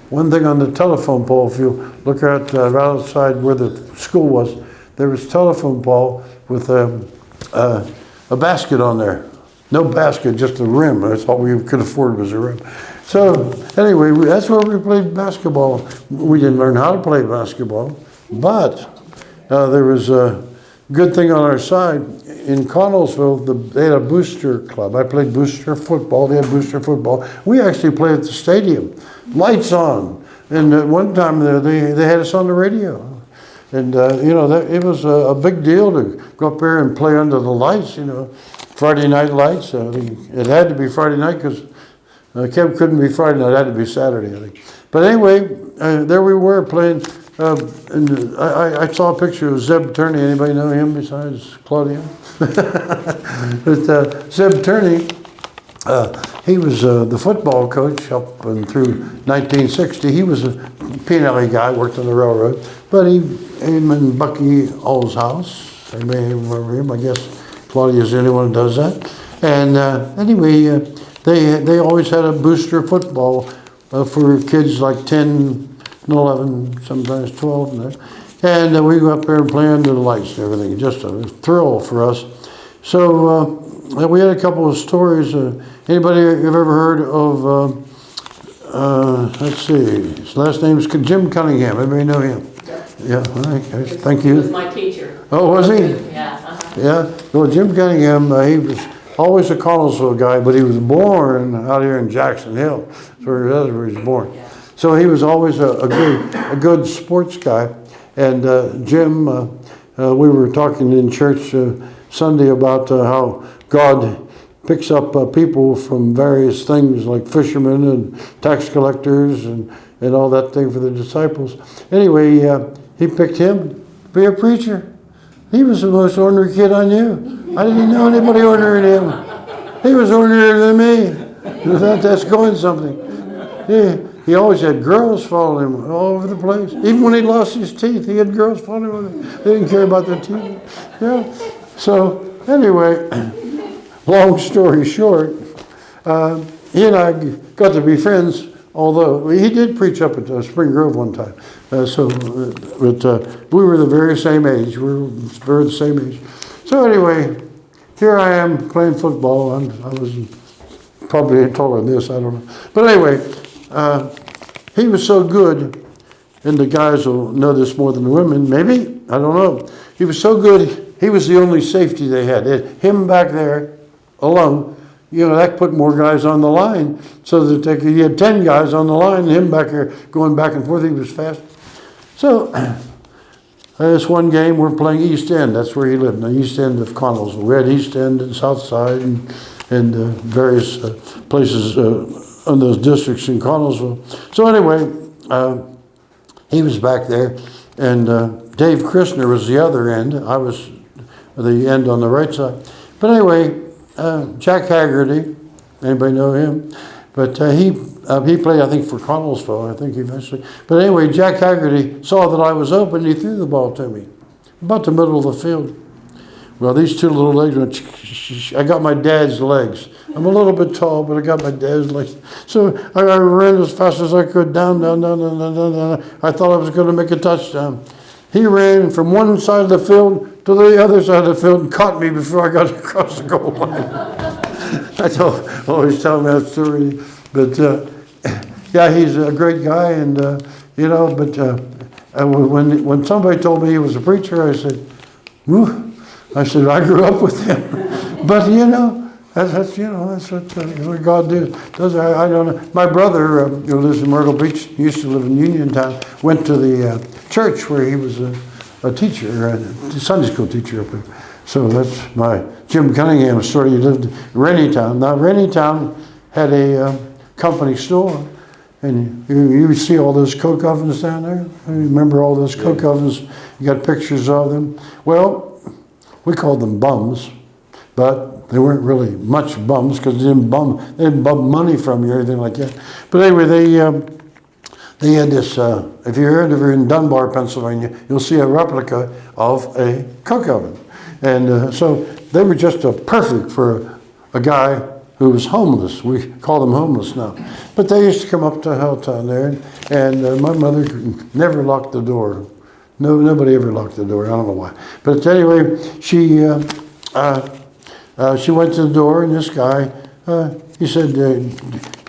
one thing on the telephone pole. If you look out right outside where the school was, there was a telephone pole with a basket on there. No basket, just a rim. That's all we could afford was a rim. So anyway, that's where we played basketball. We didn't learn how to play basketball, but there was a good thing on our side. In Connellsville, they had a booster club. I played booster football. They had booster football. We actually played at the stadium, lights on. And at one time they had us on the radio. And you know, it was a big deal to go up there and play under the lights, you know, Friday night lights. It had to be Friday night because Kev couldn't be Friday night, it had to be Saturday, I think. But anyway, there we were playing, and I saw a picture of Zeb Turney. Anybody know him besides Claudia? But Zeb Turney, he was the football coach up and through 1960. He was a P&L guy, worked on the railroad. But him and Bucky All's house, anybody remember him? I guess Claudia's the only one who does that. And anyway, they always had a booster football for kids like 10 and 11, sometimes 12. And we go up there and play under the lights and everything. Just a thrill for us. So we had a couple of stories. Anybody have ever heard of, let's see, his last name is Jim Cunningham. Everybody know him? Yeah, okay. Thank you. He was my teacher. Oh, was he? Yeah. Yeah. Well, Jim Cunningham, he was always a Connellsville guy, but he was born out here in Jackson Hill. That's where he was born. So he was always a good sports guy. And Jim, we were talking in church Sunday about how God picks up people from various things like fishermen and tax collectors and all that thing for the disciples. Anyway, he picked him to be a preacher. He was the most ordinary kid I knew. I didn't know anybody ordinary than him. He was ordinary than me. That's going something. He always had girls following him all over the place. Even when he lost his teeth, he had girls following him. They didn't care about their teeth. Yeah. So anyway, long story short, he and I got to be friends. Although he did preach up at Spring Grove one time, but we were the very same age. We were very the same age. So anyway, here I am playing football. I was probably taller than this. I don't know. But anyway, he was so good, and the guys will know this more than the women. Maybe, I don't know. He was so good. He was the only safety they had. Him back there alone. You know, that put more guys on the line so that he had 10 guys on the line and him back there going back and forth. He was fast. So this one game we're playing East End. That's where he lived, the East End of Connellsville. We had East End and South Side and various places in those districts in Connellsville. So anyway, he was back there and Dave Christner was the other end. I was the end on the right side. But anyway, Jack Haggerty, anybody know him? But he played, I think, for Connellsville, I think eventually. But anyway, Jack Haggerty saw that I was open, he threw the ball to me, about the middle of the field. Well, these two little legs went, I got my dad's legs. I'm a little bit tall, but I got my dad's legs. So I ran as fast as I could, down. I thought I was going to make a touchdown. He ran from one side of the field to the other side of the field and caught me before I got across the goal line. I always tell him that story. But yeah, he's a great guy, and you know. But when somebody told me he was a preacher, I said, "Whew." I said I grew up with him. But you know, that's what God does. I don't know. My brother, who lives in Myrtle Beach, used to live in Uniontown, went to the church where he was a teacher, a Sunday school teacher up there. So that's my Jim Cunningham story. He lived in Rennietown. Now Rennietown had a company store, and you see all those coke ovens down there. You remember all those coke ovens? You got pictures of them. Well, we called them bums, but they weren't really much bums because they didn't bum money from you or anything like that. But anyway, they had this, if you're ever in Dunbar, Pennsylvania, you'll see a replica of a coke oven. And so they were just perfect for a guy who was homeless. We call them homeless now. But they used to come up to Helltown there, and my mother never locked the door. Nobody ever locked the door. I don't know why. But anyway, she went to the door, and this guy, he said, do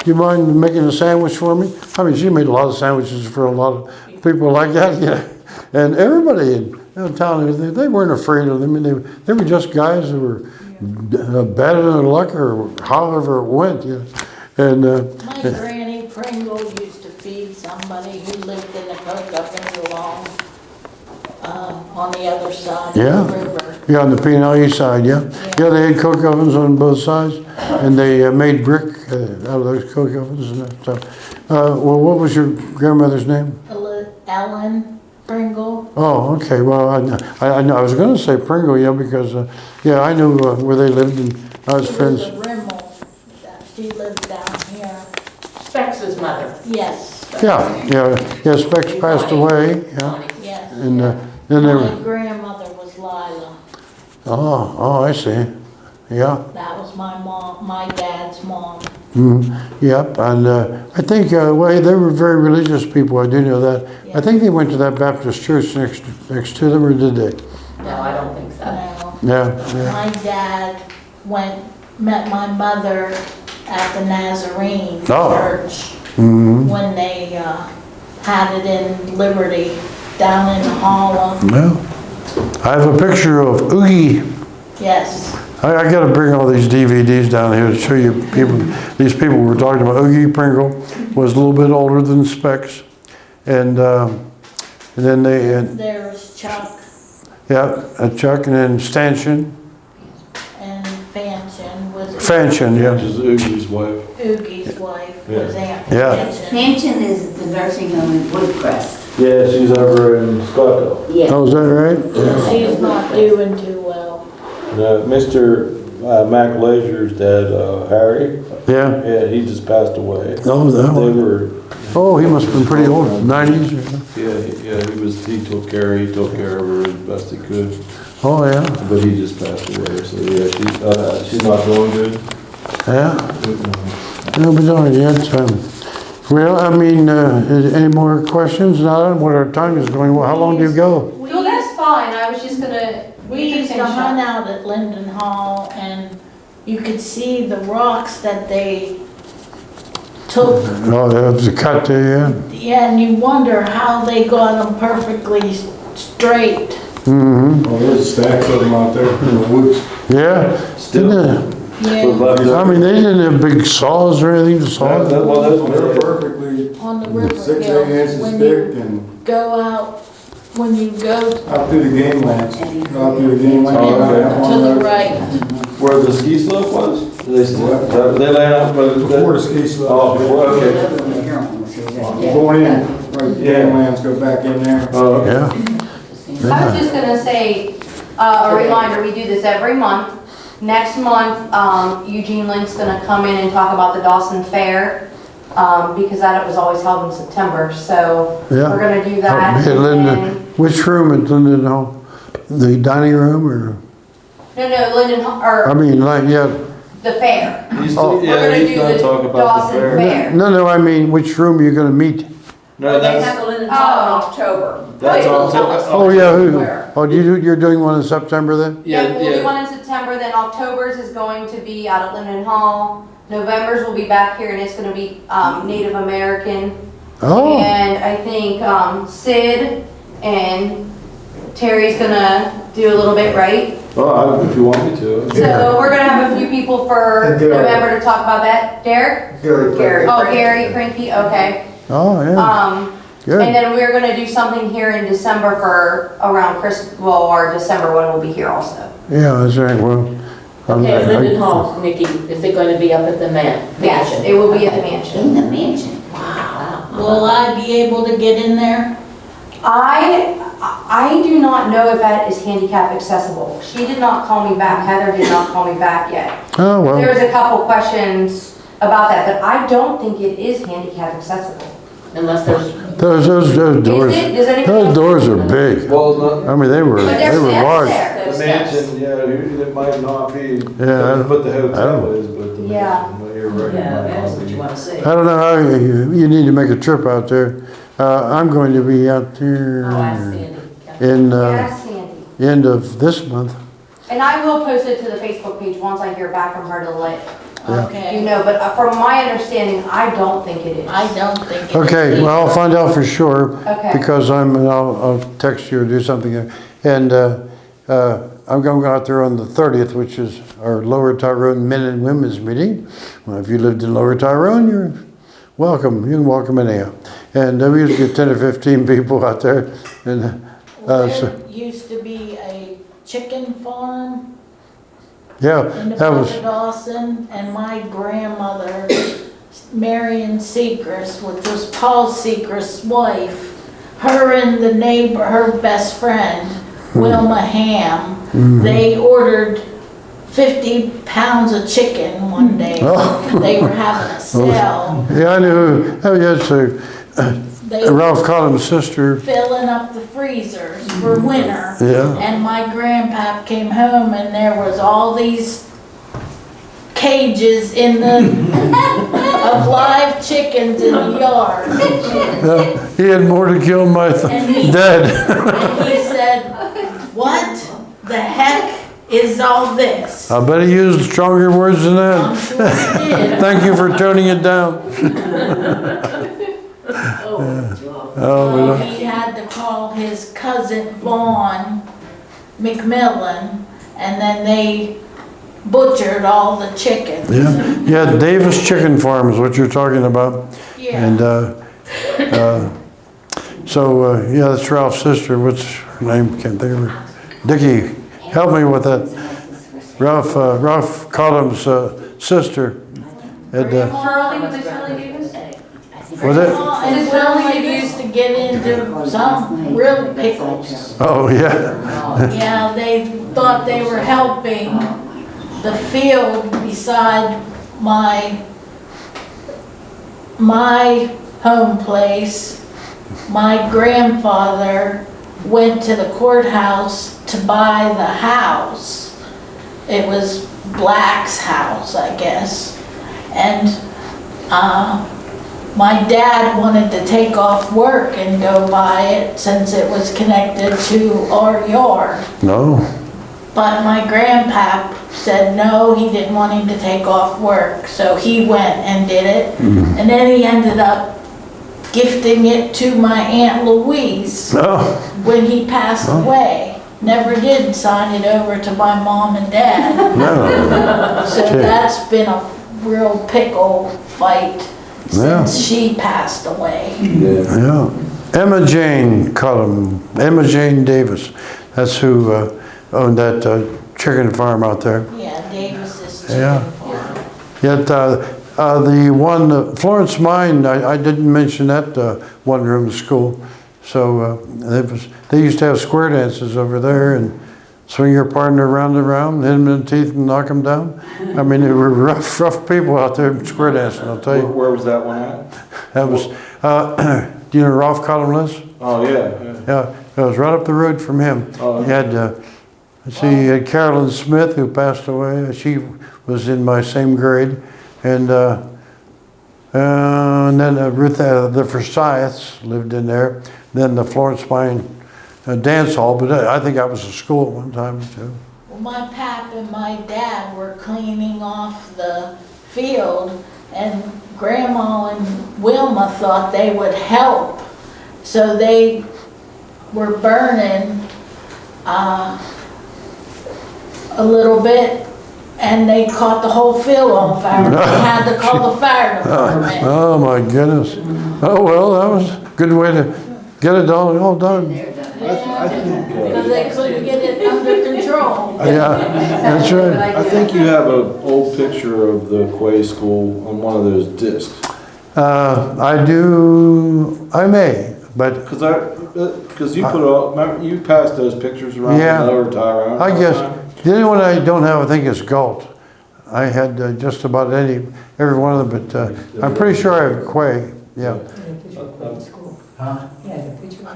you mind making a sandwich for me? I mean, she made a lot of sandwiches for a lot of people like that, yeah. And everybody in town, they weren't afraid of them. I mean, they were just guys who were bad in their luck or however it went, you know. And My granny Pringle used to feed somebody who lived in the coke oven along on the other side of the river. Yeah, on the P&LE side, yeah. Yeah, they had coke ovens on both sides, and they made brick out of those coke ovens and that stuff. Well, what was your grandmother's name? Ellen Pringle. Oh, okay. Well, I was going to say Pringle, yeah, because I knew where they lived, and I was friends. She was a Rimmel. She lived down here. Spex's mother. Yes. Yeah. Specs passed away. Yeah, Yes. and then they My were. grandmother was Lila. Oh, I see. Yeah. That was my dad's mom. Yep, and I think they were very religious people. I do know that. I think they went to that Baptist church next to them, or did they? No, I don't think so. No. Yeah. My dad met my mother at the Nazarene church when they had it in Liberty down in Harlem. Well, I have a picture of Oogie. Yes. I gotta bring all these DVDs down here to show you people, these people we're talking about. Oogie Pringle was a little bit older than Specs. And then There's Chuck Chuck, and then Stanchion. and Fanchon was. Fanchon, yeah. Which is Oogie's wife. Oogie's wife was Aunt Yeah. Fanchon. Mansion is at the nursing home in Woodcrest. Yeah, she's over in Scottsdale. Yeah. Oh, is that right? She's not doing too well. Mr. Mac Lazer's dad, Harry, Yeah. yeah, he just passed away. Oh, that They one. were, Oh, he must have been pretty old, 90s or something. he took care of her as best he could, Oh, yeah. but he just passed away, so yeah, she's not doing good. Yeah. No, but darn yet. Well, I mean, any more questions? Now, what our time is going, how long do you go? Well, that's fine, I was just gonna. We used to hunt out at Linden Hall and you could see the rocks that they took. Oh, that was a cut there, yeah? Yeah, and you wonder how they got them perfectly straight. Mm-hmm. Oh, there's stacks of them out there in the woods. Yeah. Still. Didn't Yeah, they? I mean, they didn't have big saws or anything to saw. Well, that's They're perfectly on the river 6, 8 hills, inches when thick you and go out, when you go out through the game lands. Go out through the game lands. Oh, okay. That one to the there. right. where the ski slope was? They still, they laying out, but. Before the ski slope. Oh, before, okay. Going in, right, the game lands go back in there. Oh, Yeah. I was just gonna say, a reminder, we do this every month. Next month, Eugene Lynn's gonna come in and talk about the Dawson Fair, because that was always held in September, so Yeah. we're gonna do that. Hey, and Linda, then- which room at Linden Hall? The dining room or, No, Linden, or I mean, like, yeah. the fair. He's, Oh. We're yeah, gonna he's do gonna the talk about the Dawson fair. Fair. No, I mean, which room are you gonna meet? No, They that's, have the Linden Hall in Oh. October. that's They'll all. tell us Oh, yeah, who? where. Oh, you're doing one in September then? Yeah, we'll do one in September, then October's is going to be out at Linden Hall. November's will be back here and it's gonna be, Native American. Oh, And I think, Sid and Terry's gonna do a little bit, right? Oh, if you want me to. So we're gonna have a few people for And Derek. November to talk about that. Derek? Gary. Oh, Gary Cranky, okay. oh, yeah, And good. then we're gonna do something here in December for around Christmas, well, our December one will be here also. Yeah, that's right, well. Okay, Linden Hall, Nikki, is it going to be up at the Yes, mansion? it will be at the mansion. In the mansion. Wow. Will I be able to get in there? I do not know if that is handicap accessible. She did not call me back, Heather did not call me back yet. Oh, well, There's a couple questions about that, but I don't think it is handicap accessible. Unless there's, those doors, Is it? Does anyone those else doors think are so? big. Well, not, I mean, they were But there's steps large. there. the mansion, yeah, it might not be, Yeah, but the I hotel don't- is, but the Yeah. mansion, but you're right. it Yeah, might that's not what be. you wanna see. I don't know how, you need to make a trip out there. I'm going to be out there oh, I see it. in, Yes, Sandy. end of this month. And I will post it to the Facebook page once I hear back from her to let you Okay. know, but from my understanding, I don't think it is. I don't think it is. Okay, well, I'll find out for sure. Okay. Because I'll text you or do something. And I'm going to go out there on the 30th, which is our Lower Tyrone Men and Women's Meeting. Well, if you lived in Lower Tyrone, you're welcome. You can welcome anyhow. And we usually get 10 or 15 people out there. And Well, so, there used to be a chicken farm yeah, in the that back was, of Dawson, and my grandmother, Marion Seacrest, which was Paul Seacrest's wife, her and the neighbor, her best friend, Wilma Ham, they ordered 50 pounds of chicken one day. Oh. They were having a sale. yeah, I knew. Oh, yeah, so They were Ralph Collins' sister. filling up the freezers for winter. Yeah. And my grandpap came home and there was all these cages in the, of live chickens in the yard. He had more to kill my And he- dad. And he said, "What the heck is all this?" I bet he used stronger words than I'm that. sure he did. Thank you for toning it down. Oh, Well, he had to call his cousin Vaughn McMillan, and then they butchered all the chickens. Yeah, Davis Chicken Farm is what you're talking about. Yeah. And yeah, that's Ralph's sister. What's her name? Can't think of her. Dickie, help me with that. Ralph Collins' sister. And, Shirley, was it Shirley Davis? was it? And Wilma used to get into some real pickles. Oh, yeah. Yeah, they thought they were helping the field beside my home place. My grandfather went to the courthouse to buy the house. It was Black's house, I guess. And my dad wanted to take off work and go buy it since it was connected to our yard. No. But my grandpap said no, he didn't want him to take off work, so he went and did it. And then he ended up gifting it to my Aunt Louise when he passed away. Never did sign it over to my mom and dad. No. So that's been a real pickle fight since she passed away. Yeah. Emma Jane Cullum, Emma Jane Davis. That's who owned that chicken farm out there. Yeah, Davis's chicken Yeah. farm. Yet the one, Florence Mine, I didn't mention that one room school. So they used to have square dances over there and swing your partner round and round, hit them in the teeth and knock them down. I mean, they were rough people out there square dancing, I'll tell you. Where was that one at? That was, do you know Ralph Collins? Oh, yeah. Yeah, it was right up the road from him. Oh, He had, he had Carolyn Smith, who passed away. She was in my same grade. And then Ruth, the Forsyths lived in there. Then the Florence Mine dance hall, but I think that was a school at one time too. Well, my pap and my dad were cleaning off the field, and Grandma and Wilma thought they would help. So they were burning a little bit, and they caught the whole field on fire. They had to call the fire department. Oh my goodness. Oh well, that was a good way to get it all done. Because they couldn't get it under control. Yeah, that's right. I think you have an old picture of the Quay School on one of those discs. I may, but Because you put you passed those pictures around Yeah. over Tyrone. I guess the only one I don't have, I think, is Galt. I had just about every one of them, but I'm pretty sure I have Quay. Yeah.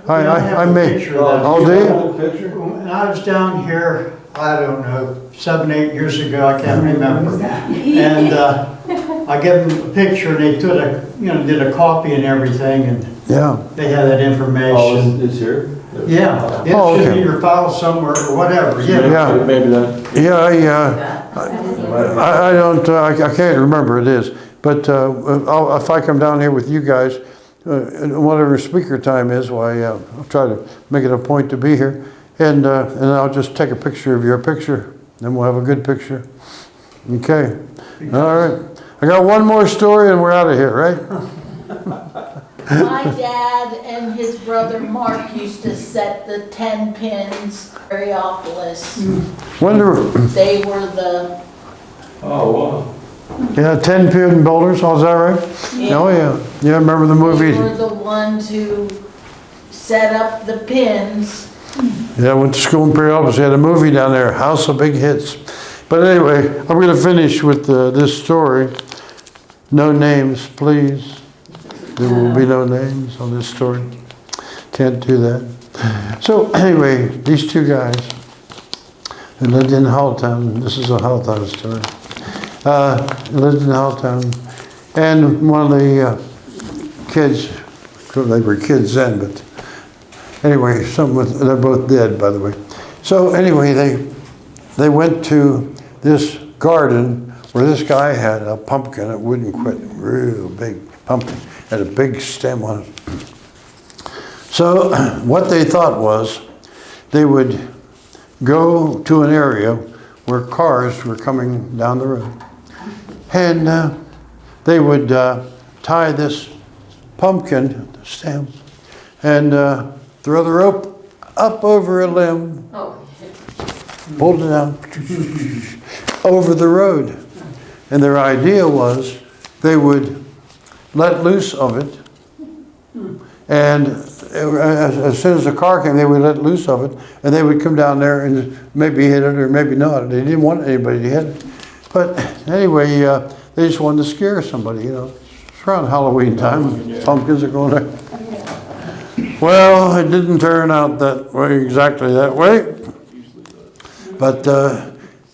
I may. Oh, do you? When I was down here, I don't know, 7, 8 years ago, I can't remember. And I gave them a picture, and they did a copy and everything, and Yeah. they had that Oh, information. it's here? Yeah, it Oh, should okay. be in your file somewhere or whatever, yeah. Yeah. Maybe that. Yeah, I don't, I can't remember it is, but if I come down here with you guys, whatever speaker time is, why, I'll try to make it a point to be here, and I'll just take a picture of your picture, then we'll have a good picture. Okay, all right. I got one more story and we're out of here, right? My dad and his brother Mark used to set the 10 pins Areopolis. Wonder, They were the, Oh, wow. yeah, 10 pin boulders, oh, is that right? Oh, yeah. Yeah, I remember the they movie. were the ones who set up the pins. Yeah, I went to school in Periopolis. They had a movie down there, House of Big Hits. But anyway, I'm going to finish with this story. No names, please. There will be no names on this story. Can't do that. So anyway, these two guys who lived in Halltown. This is a Halltown story. Lived in Halltown. And one of the kids, they were kids then, but anyway, they're both dead, by the way. So anyway, they went to this garden where this guy had a pumpkin. It wouldn't quit, real big pumpkin, had a big stem on it. So what they thought was they would go to an area where cars were coming down the road. And they would tie this pumpkin stem and throw the rope up over a limb, hold it down, over the road. And their idea was they would let loose of it, and as soon as the car came, they would let loose of it, and they would come down there and maybe hit it or maybe not. They didn't want anybody to hit it. But anyway, they just wanted to scare somebody, you know. It's around Halloween time. Pumpkins are going there. Well, it didn't turn out that way, exactly that way. But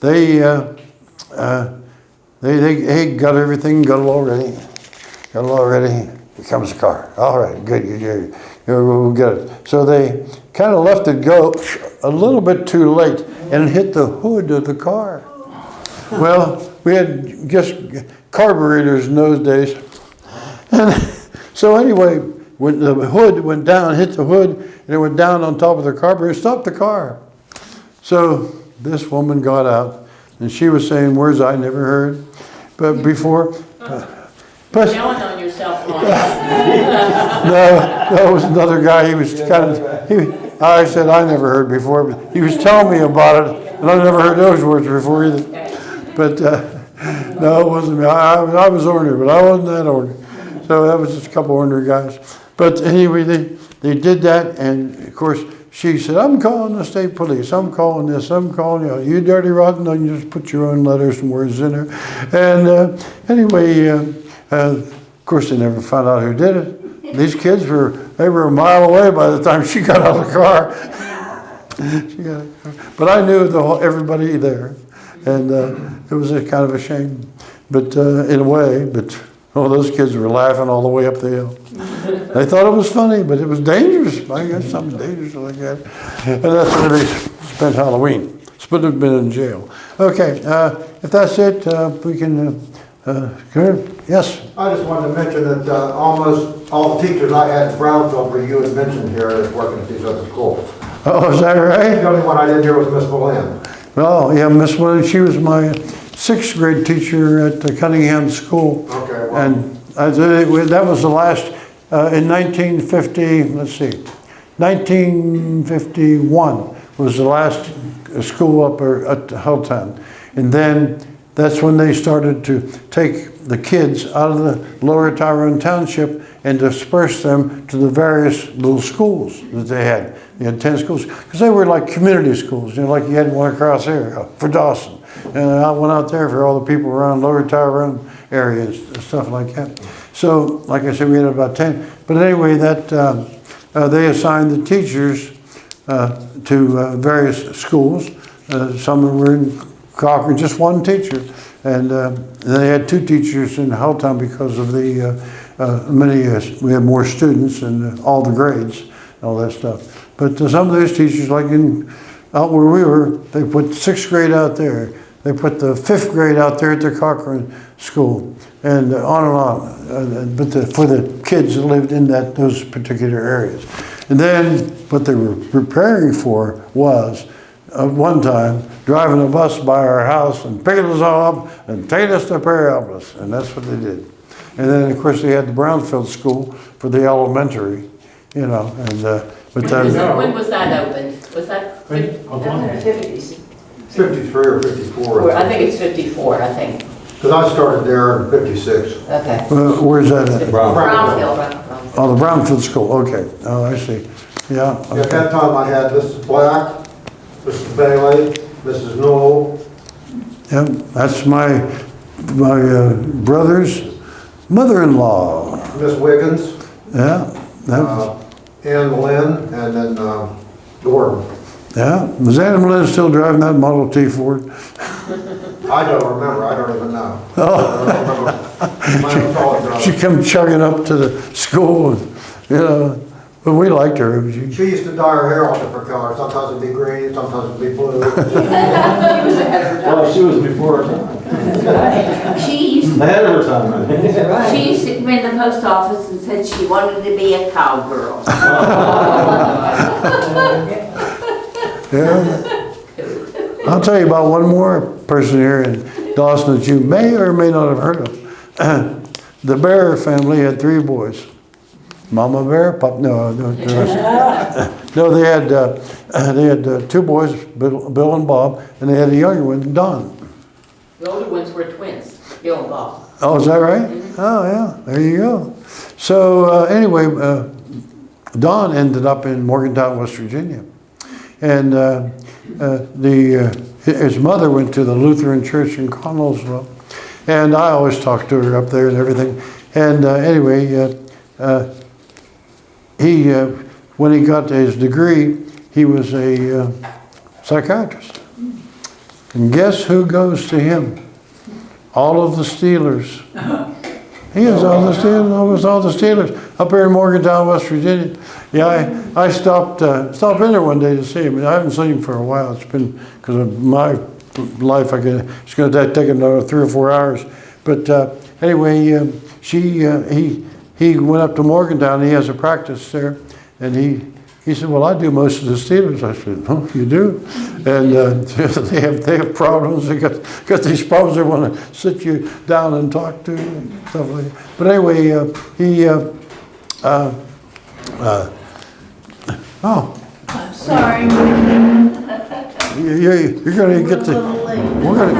they got everything, got it all ready. Got it all ready. Here comes the car. All right, good. We'll get it. So they kind of left it go a little bit too late and hit the hood of the car. Well, we had just carburetors in those days. And so anyway, when the hood went down, hit the hood, and it went down on top of the carburetor, stopped the car. So this woman got out, and she was saying words I never heard but before. But Telling on yourself, Mike. no, that was another guy. He was I said I never heard before, but he was telling me about it, and I never heard those words before either. But no, it wasn't me. I was ornery, but I wasn't that ornery. So that was just a couple ornery guys. But anyway, they did that, and of course she said, "I'm calling the state police. I'm calling this. I'm calling you. You dirty rotten." Then you just put your own letters and words in there. And anyway. Of course, they never found out who did it. These kids were a mile away by the time she got out of the car. But I knew everybody there, and it was a kind of a shame, but in a way. But those kids were laughing all the way up the hill. They thought it was funny, but it was dangerous. I guess something dangerous like that. And that's where they spent Halloween. Split have been in jail. Okay, if that's it, we can. Good. Yes. I just wanted to mention that almost all the teachers I had in Brownfield, where you had mentioned here, is working at these other schools. Oh, is that right? The only one I didn't hear was Miss Boleyn. Oh, yeah, Miss Williams, she was my 6th grade teacher at the Cunningham School. Okay, well. And that was the last, in 1951 was the last school up at Hilltown. And then that's when they started to take the kids out of the Lower Tyrone Township and disperse them to the various little schools that they had. They had 10 schools, because they were like community schools, like you had one across here for Dawson. And I went out there for all the people around Lower Tyrone area and stuff like that. So, like I said, we had about 10. But anyway, that they assigned the teachers to various schools. Some were in Cochran, just one teacher, and they had 2 teachers in Hilltown because of the we had more students and all the grades, all that stuff. But some of those teachers, like out where we were, they put 6th grade out there. They put the 5th grade out there at the Cochran School, and on and on. But for the kids that lived in those particular areas, and then what they were preparing for was. One time, driving a bus by our house and picking us all up and taking us to Parapolis, and that's what they did. And then, of course, they had the Brownfield School for the elementary, and but When was that opened? Was that 50s. 53 or 54. I think it's 54, I think. Because I started there in 56. Okay. where's that at? Brownfield. Oh, the Brownfield School, okay. Oh, I see. Yeah. Okay. At that time, I had Mrs. Black, Mrs. Bailey, Mrs. Knoll. Yeah, that's my brother's mother-in-law. Miss Wiggins. Yeah. Ann Lynn, and then Gordon. Yeah. Was Anna Lynn still driving that Model T Ford? I don't remember. I don't even know. Oh. I don't remember. My own college brother. She come chugging up to the school, and, but we liked her. She used to dye her hair all different colors. Sometimes it'd be green, sometimes it'd be blue. Well, she was before her time. She used, Ahead of her time, I think. she used to come in the post office and said she wanted to be a cowgirl. Yeah. I'll tell you about one more person here in Dawson that you may or may not have heard of. The Bear family had 3 boys. Mama Bear, no, they had 2 boys, Bill and Bob, and they had a younger one, Don. The older ones were twins, Bill and Bob. Oh, is that right? Oh, yeah, there you go. So anyway, Don ended up in Morgantown, West Virginia. And his mother went to the Lutheran Church in Connellsville. And I always talked to her up there and everything. And anyway, when he got his degree, he was a psychiatrist. And guess who goes to him? All of the Steelers. He has almost all the Steelers up here in Morgantown, West Virginia. Yeah, I stopped in there one day to see him. I haven't seen him for a while. It's been, because of my life, it's going to take another 3 or 4 hours. But anyway, he went up to Morgantown. He has a practice there, and he said, "Well, I do most of the Steelers." I said, "Oh, you do?" And they have problems. They got these problems. They want to sit you down and talk to you and stuff like that. But anyway, I'm sorry. You're going to get the. We're going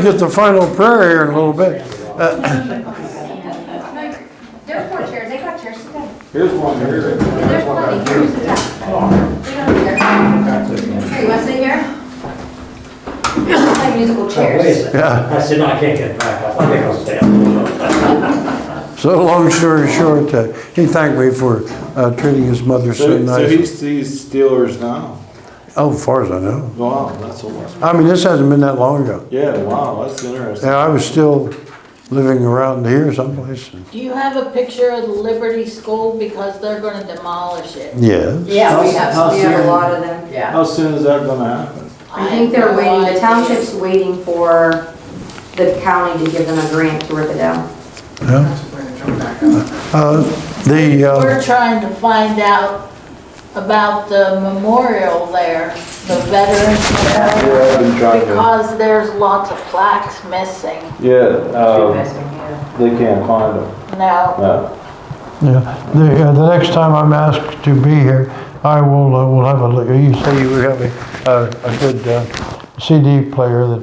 to get the final prayer here in a little bit. There's 4 chairs, they got chairs today. Here's one here. There's plenty, here's the top. Here, you want to sit here? Like musical chairs. Yeah. I said, no, I can't get back up. I think I'll stay up. So long story short, he thanked me for treating his mother so So nice. he sees Steelers now? Oh, as far as I know. Wow, that's a lot. I mean, this hasn't been that long ago. Yeah, wow, that's interesting. Yeah, I was still living around here someplace. Do you have a picture of the Liberty School? Because they're gonna demolish it. Yes. Yeah, we have. We have a lot of them. Yeah. How soon is that gonna happen? I think they're waiting, the township's waiting for the county to give them a grant to rip it down. Yeah. We're trying to find out about the memorial there, the veterans Yeah, memorial, I've been trying to. because there's lots of plaques missing. Yeah, Missing, yeah. they can't find them. No, No. Yeah. The next time I'm asked to be here, I will have you say you have a good CD player that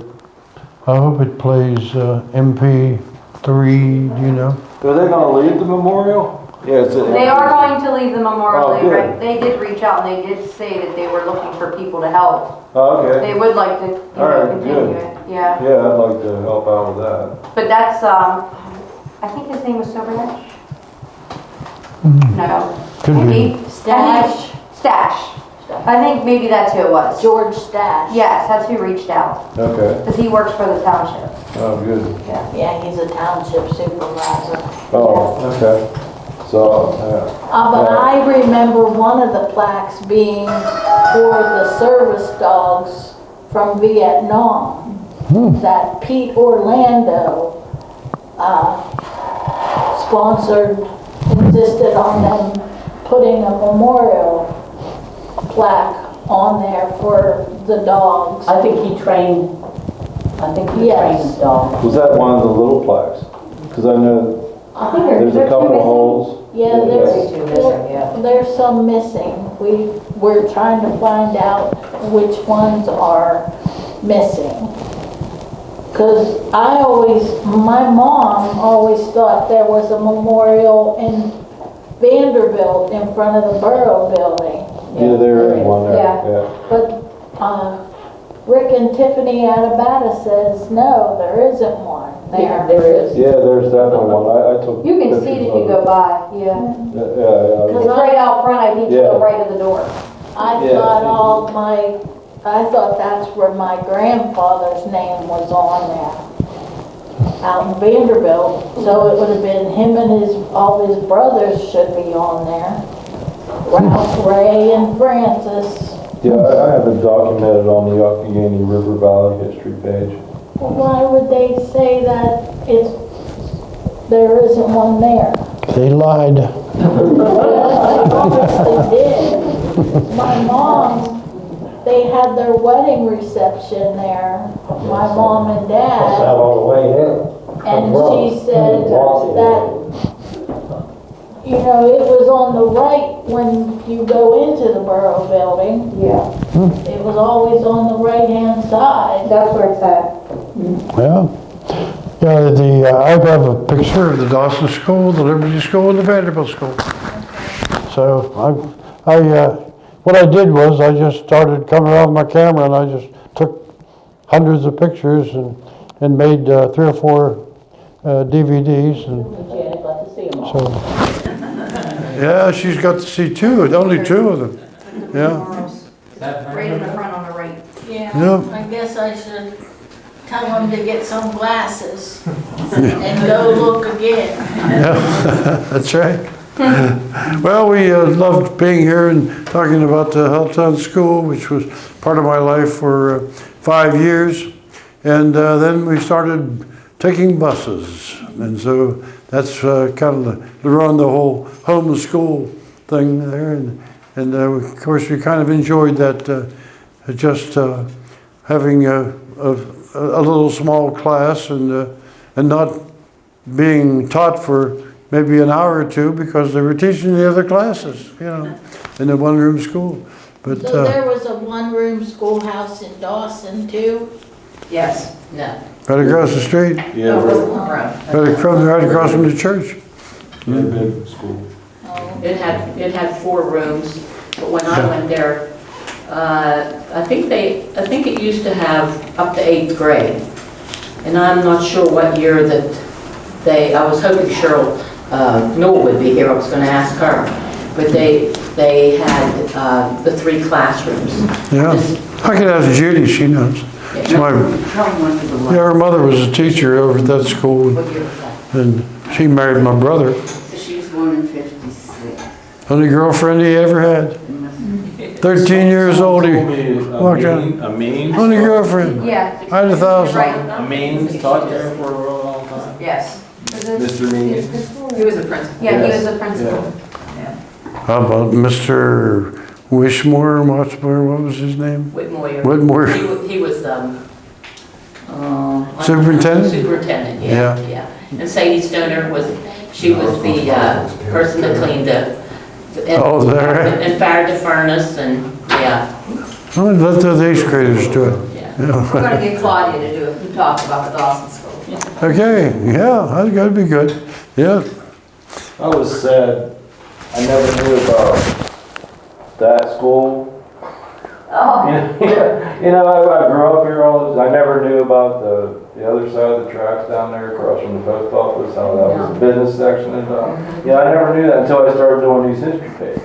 I hope it plays MP3. Do you know? Are they gonna leave the memorial? Yeah, it's. They are going to leave the memorial, Oh, good. they did reach out and they did say that they were looking for people to help. Oh, okay. They would like to, All right, continue good. it, yeah. Yeah, I'd like to help out with that. But that's, I think his name was Silverhead? No. Could be. Maybe. Stash. Stash. I think maybe that's who it was. George Stash. Yes, that's who reached out, Okay, because he works for the township. oh, good. Yeah, he's a township supervisor. Oh, okay. So, But I remember one of the plaques being for the service dogs from Vietnam, that Pete Orlando sponsored, insisted on them putting a memorial plaque on there for the dogs. I think he trained Yes. dogs. was that one of the little plaques? Because I know I think there's a couple holes. Yeah, two missing, yeah. there's some missing. We're trying to find out which ones are missing. Because my mom always thought there was a memorial in Vanderbilt in front of the Borough Building. Yeah, there is one there, Yeah. yeah. But Rick and Tiffany Atabata says, no, there isn't one there. There is. Yeah, there's definitely one. I took. You can see it if you go by, yeah. Yeah. It's right out front, I think, to the right of the door. I Yeah. thought that's where my grandfather's name was on there, out in Vanderbilt. So it would have been him and all his brothers should be on there. Ralph, Ray, and Francis. Yeah, I have it documented on the Youghiogheny River Valley history page. Well, why would they say that there isn't one there? They lied. Well, they obviously did. My mom they had their wedding reception there, my mom and That's out dad. all the way there. And she said that, you know, it was on the right when you go into the borough building. Yeah, It was always on the right-hand side. that's where it's at. Yeah. Yeah, I have a picture of the Dawson School, the Liberty School, and the Vanderbilt School. So what I did was I just started coming around with my camera and I just took hundreds of pictures and made 3 or 4 DVDs. And Janet got to see them all. so, yeah, she's got to see 2, only 2 of them. Yeah. Right in the front on the right. Yeah, Yeah. I guess I should tell them to get some glasses and go look again. Yeah, that's right. Well, we loved being here and talking about the Helltown School, which was part of my life for 5 years. And then we started taking buses. And so that's kind of run the whole home to school thing there. And of course, we kind of enjoyed that, just having a little small class and not being taught for maybe an hour or 2 because they were teaching the other classes, you know, in a one-room school. But So there was a one-room schoolhouse in Dawson too? Yes. No. right across the street, Yeah, No, it right, wasn't one room. right across from the church. yeah, big school. Oh. It had 4 rooms, but when I went there, I think it used to have up to 8th grade. And I'm not sure what year that I was hoping Cheryl Newell would be here, I was gonna ask her. But they had the 3 classrooms. Yeah, I could ask Judy, she knows. It's my, yeah, her mother was a teacher over at that school, What year was that? and she married my brother. She was born in 56. Only girlfriend he ever had. 13 years old, he walked out. A mean? Only girlfriend. Yeah. I had 1,000. Right. A means taught there for a real long time. Yes, Mr. Means. he was a principal. Yeah, he was the principal. How about Mr. Wishmore, what was his name? Whitmore. Whitmore. He was, Superintendent? Superintendent, Yeah. yeah. And Sadie Stoner she was the person that cleaned Oh, there. and fired the furnace and, yeah. Oh, let the 8th graders do it. Yeah. We're gonna get Claudia to talk about the Dawson School. Okay, yeah, that's gotta be good. Yeah, I was sad, I never knew about that school. Oh. You know, I grew up here I never knew about the other side of the tracks down there across from the post office, how that was a business section and yeah, I never knew that until I started doing these history pages.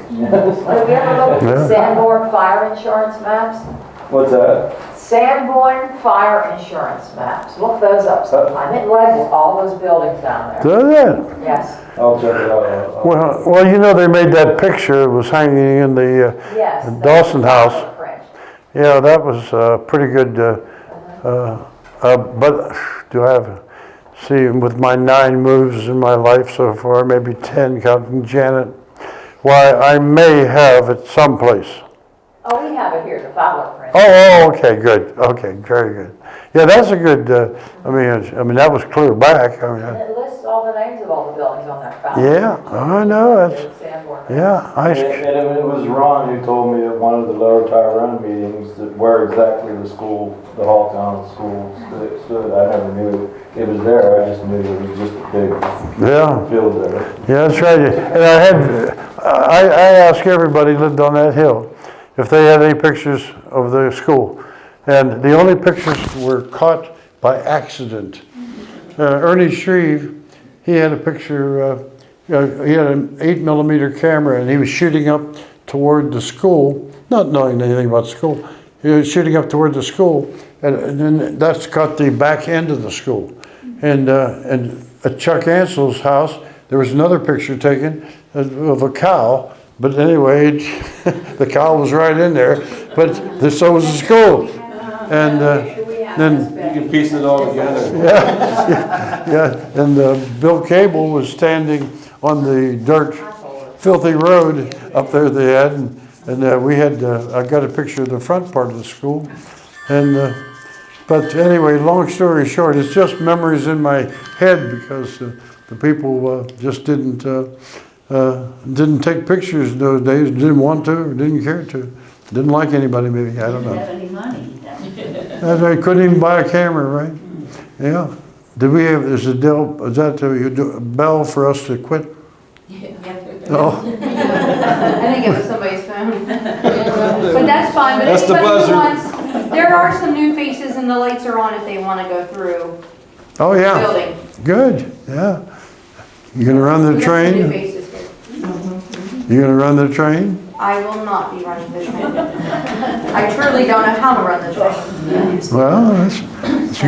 Have you ever looked Yeah. at Sanborn fire insurance maps? What's that? Sanborn fire insurance maps. Look those up sometime. It labels all those buildings down there. does it? Yes, I'll check it out. Well, you know, they made that picture, it was hanging in the yes. Dawson House. Print. Yeah, that was pretty good. But do I have, see, with my 9 moves in my life so far, maybe 10 counting Janet, why, I may have it someplace. Oh, we have it here, the Fowler print. Oh, okay, good. Okay, very good. Yeah, that's a good, I mean, that was clear back. I mean, And it lists all the names of all the buildings on that Fowler. yeah, I know, that's, Sanborn. yeah, And it was Ron who told me at one of the Lower Tyrone meetings that where exactly the Halltown school stood. I never knew it was there, I just knew it was just a big yeah. field there. Yeah, that's right. And I asked everybody who lived on that hill if they had any pictures of the school. And the only pictures were caught by accident. Ernie Shreve, he had a picture, he had an 8mm camera and he was shooting up toward the school, not knowing anything about school. He was shooting up toward the school and then that's got the back end of the school. And at Chuck Ansel's house, there was another picture taken of a cow, but anyway, the cow was right in there, but so was the school. And then, You can piece it all together. yeah, and Bill Cable was standing on the dirt, filthy road up there they had, And we had, I got a picture of the front part of the school. And, but anyway, long story short, it's just memories in my head because the people just didn't take pictures in those days, didn't want to or didn't care to. Didn't like anybody maybe, I don't Didn't know. have any money. And I couldn't even buy a camera, right? Yeah. Did we have, is that a bell for us to quit? Oh, I think it was somebody's phone. But that's fine, but That's the anybody who buzzer. wants, there are some new faces and the lights are on if they want to go through oh the yeah, building. good, yeah. You gonna run the We got some new train? faces here. You gonna run the train? I will not be running the train. I truly don't know how to run the train. Well, that's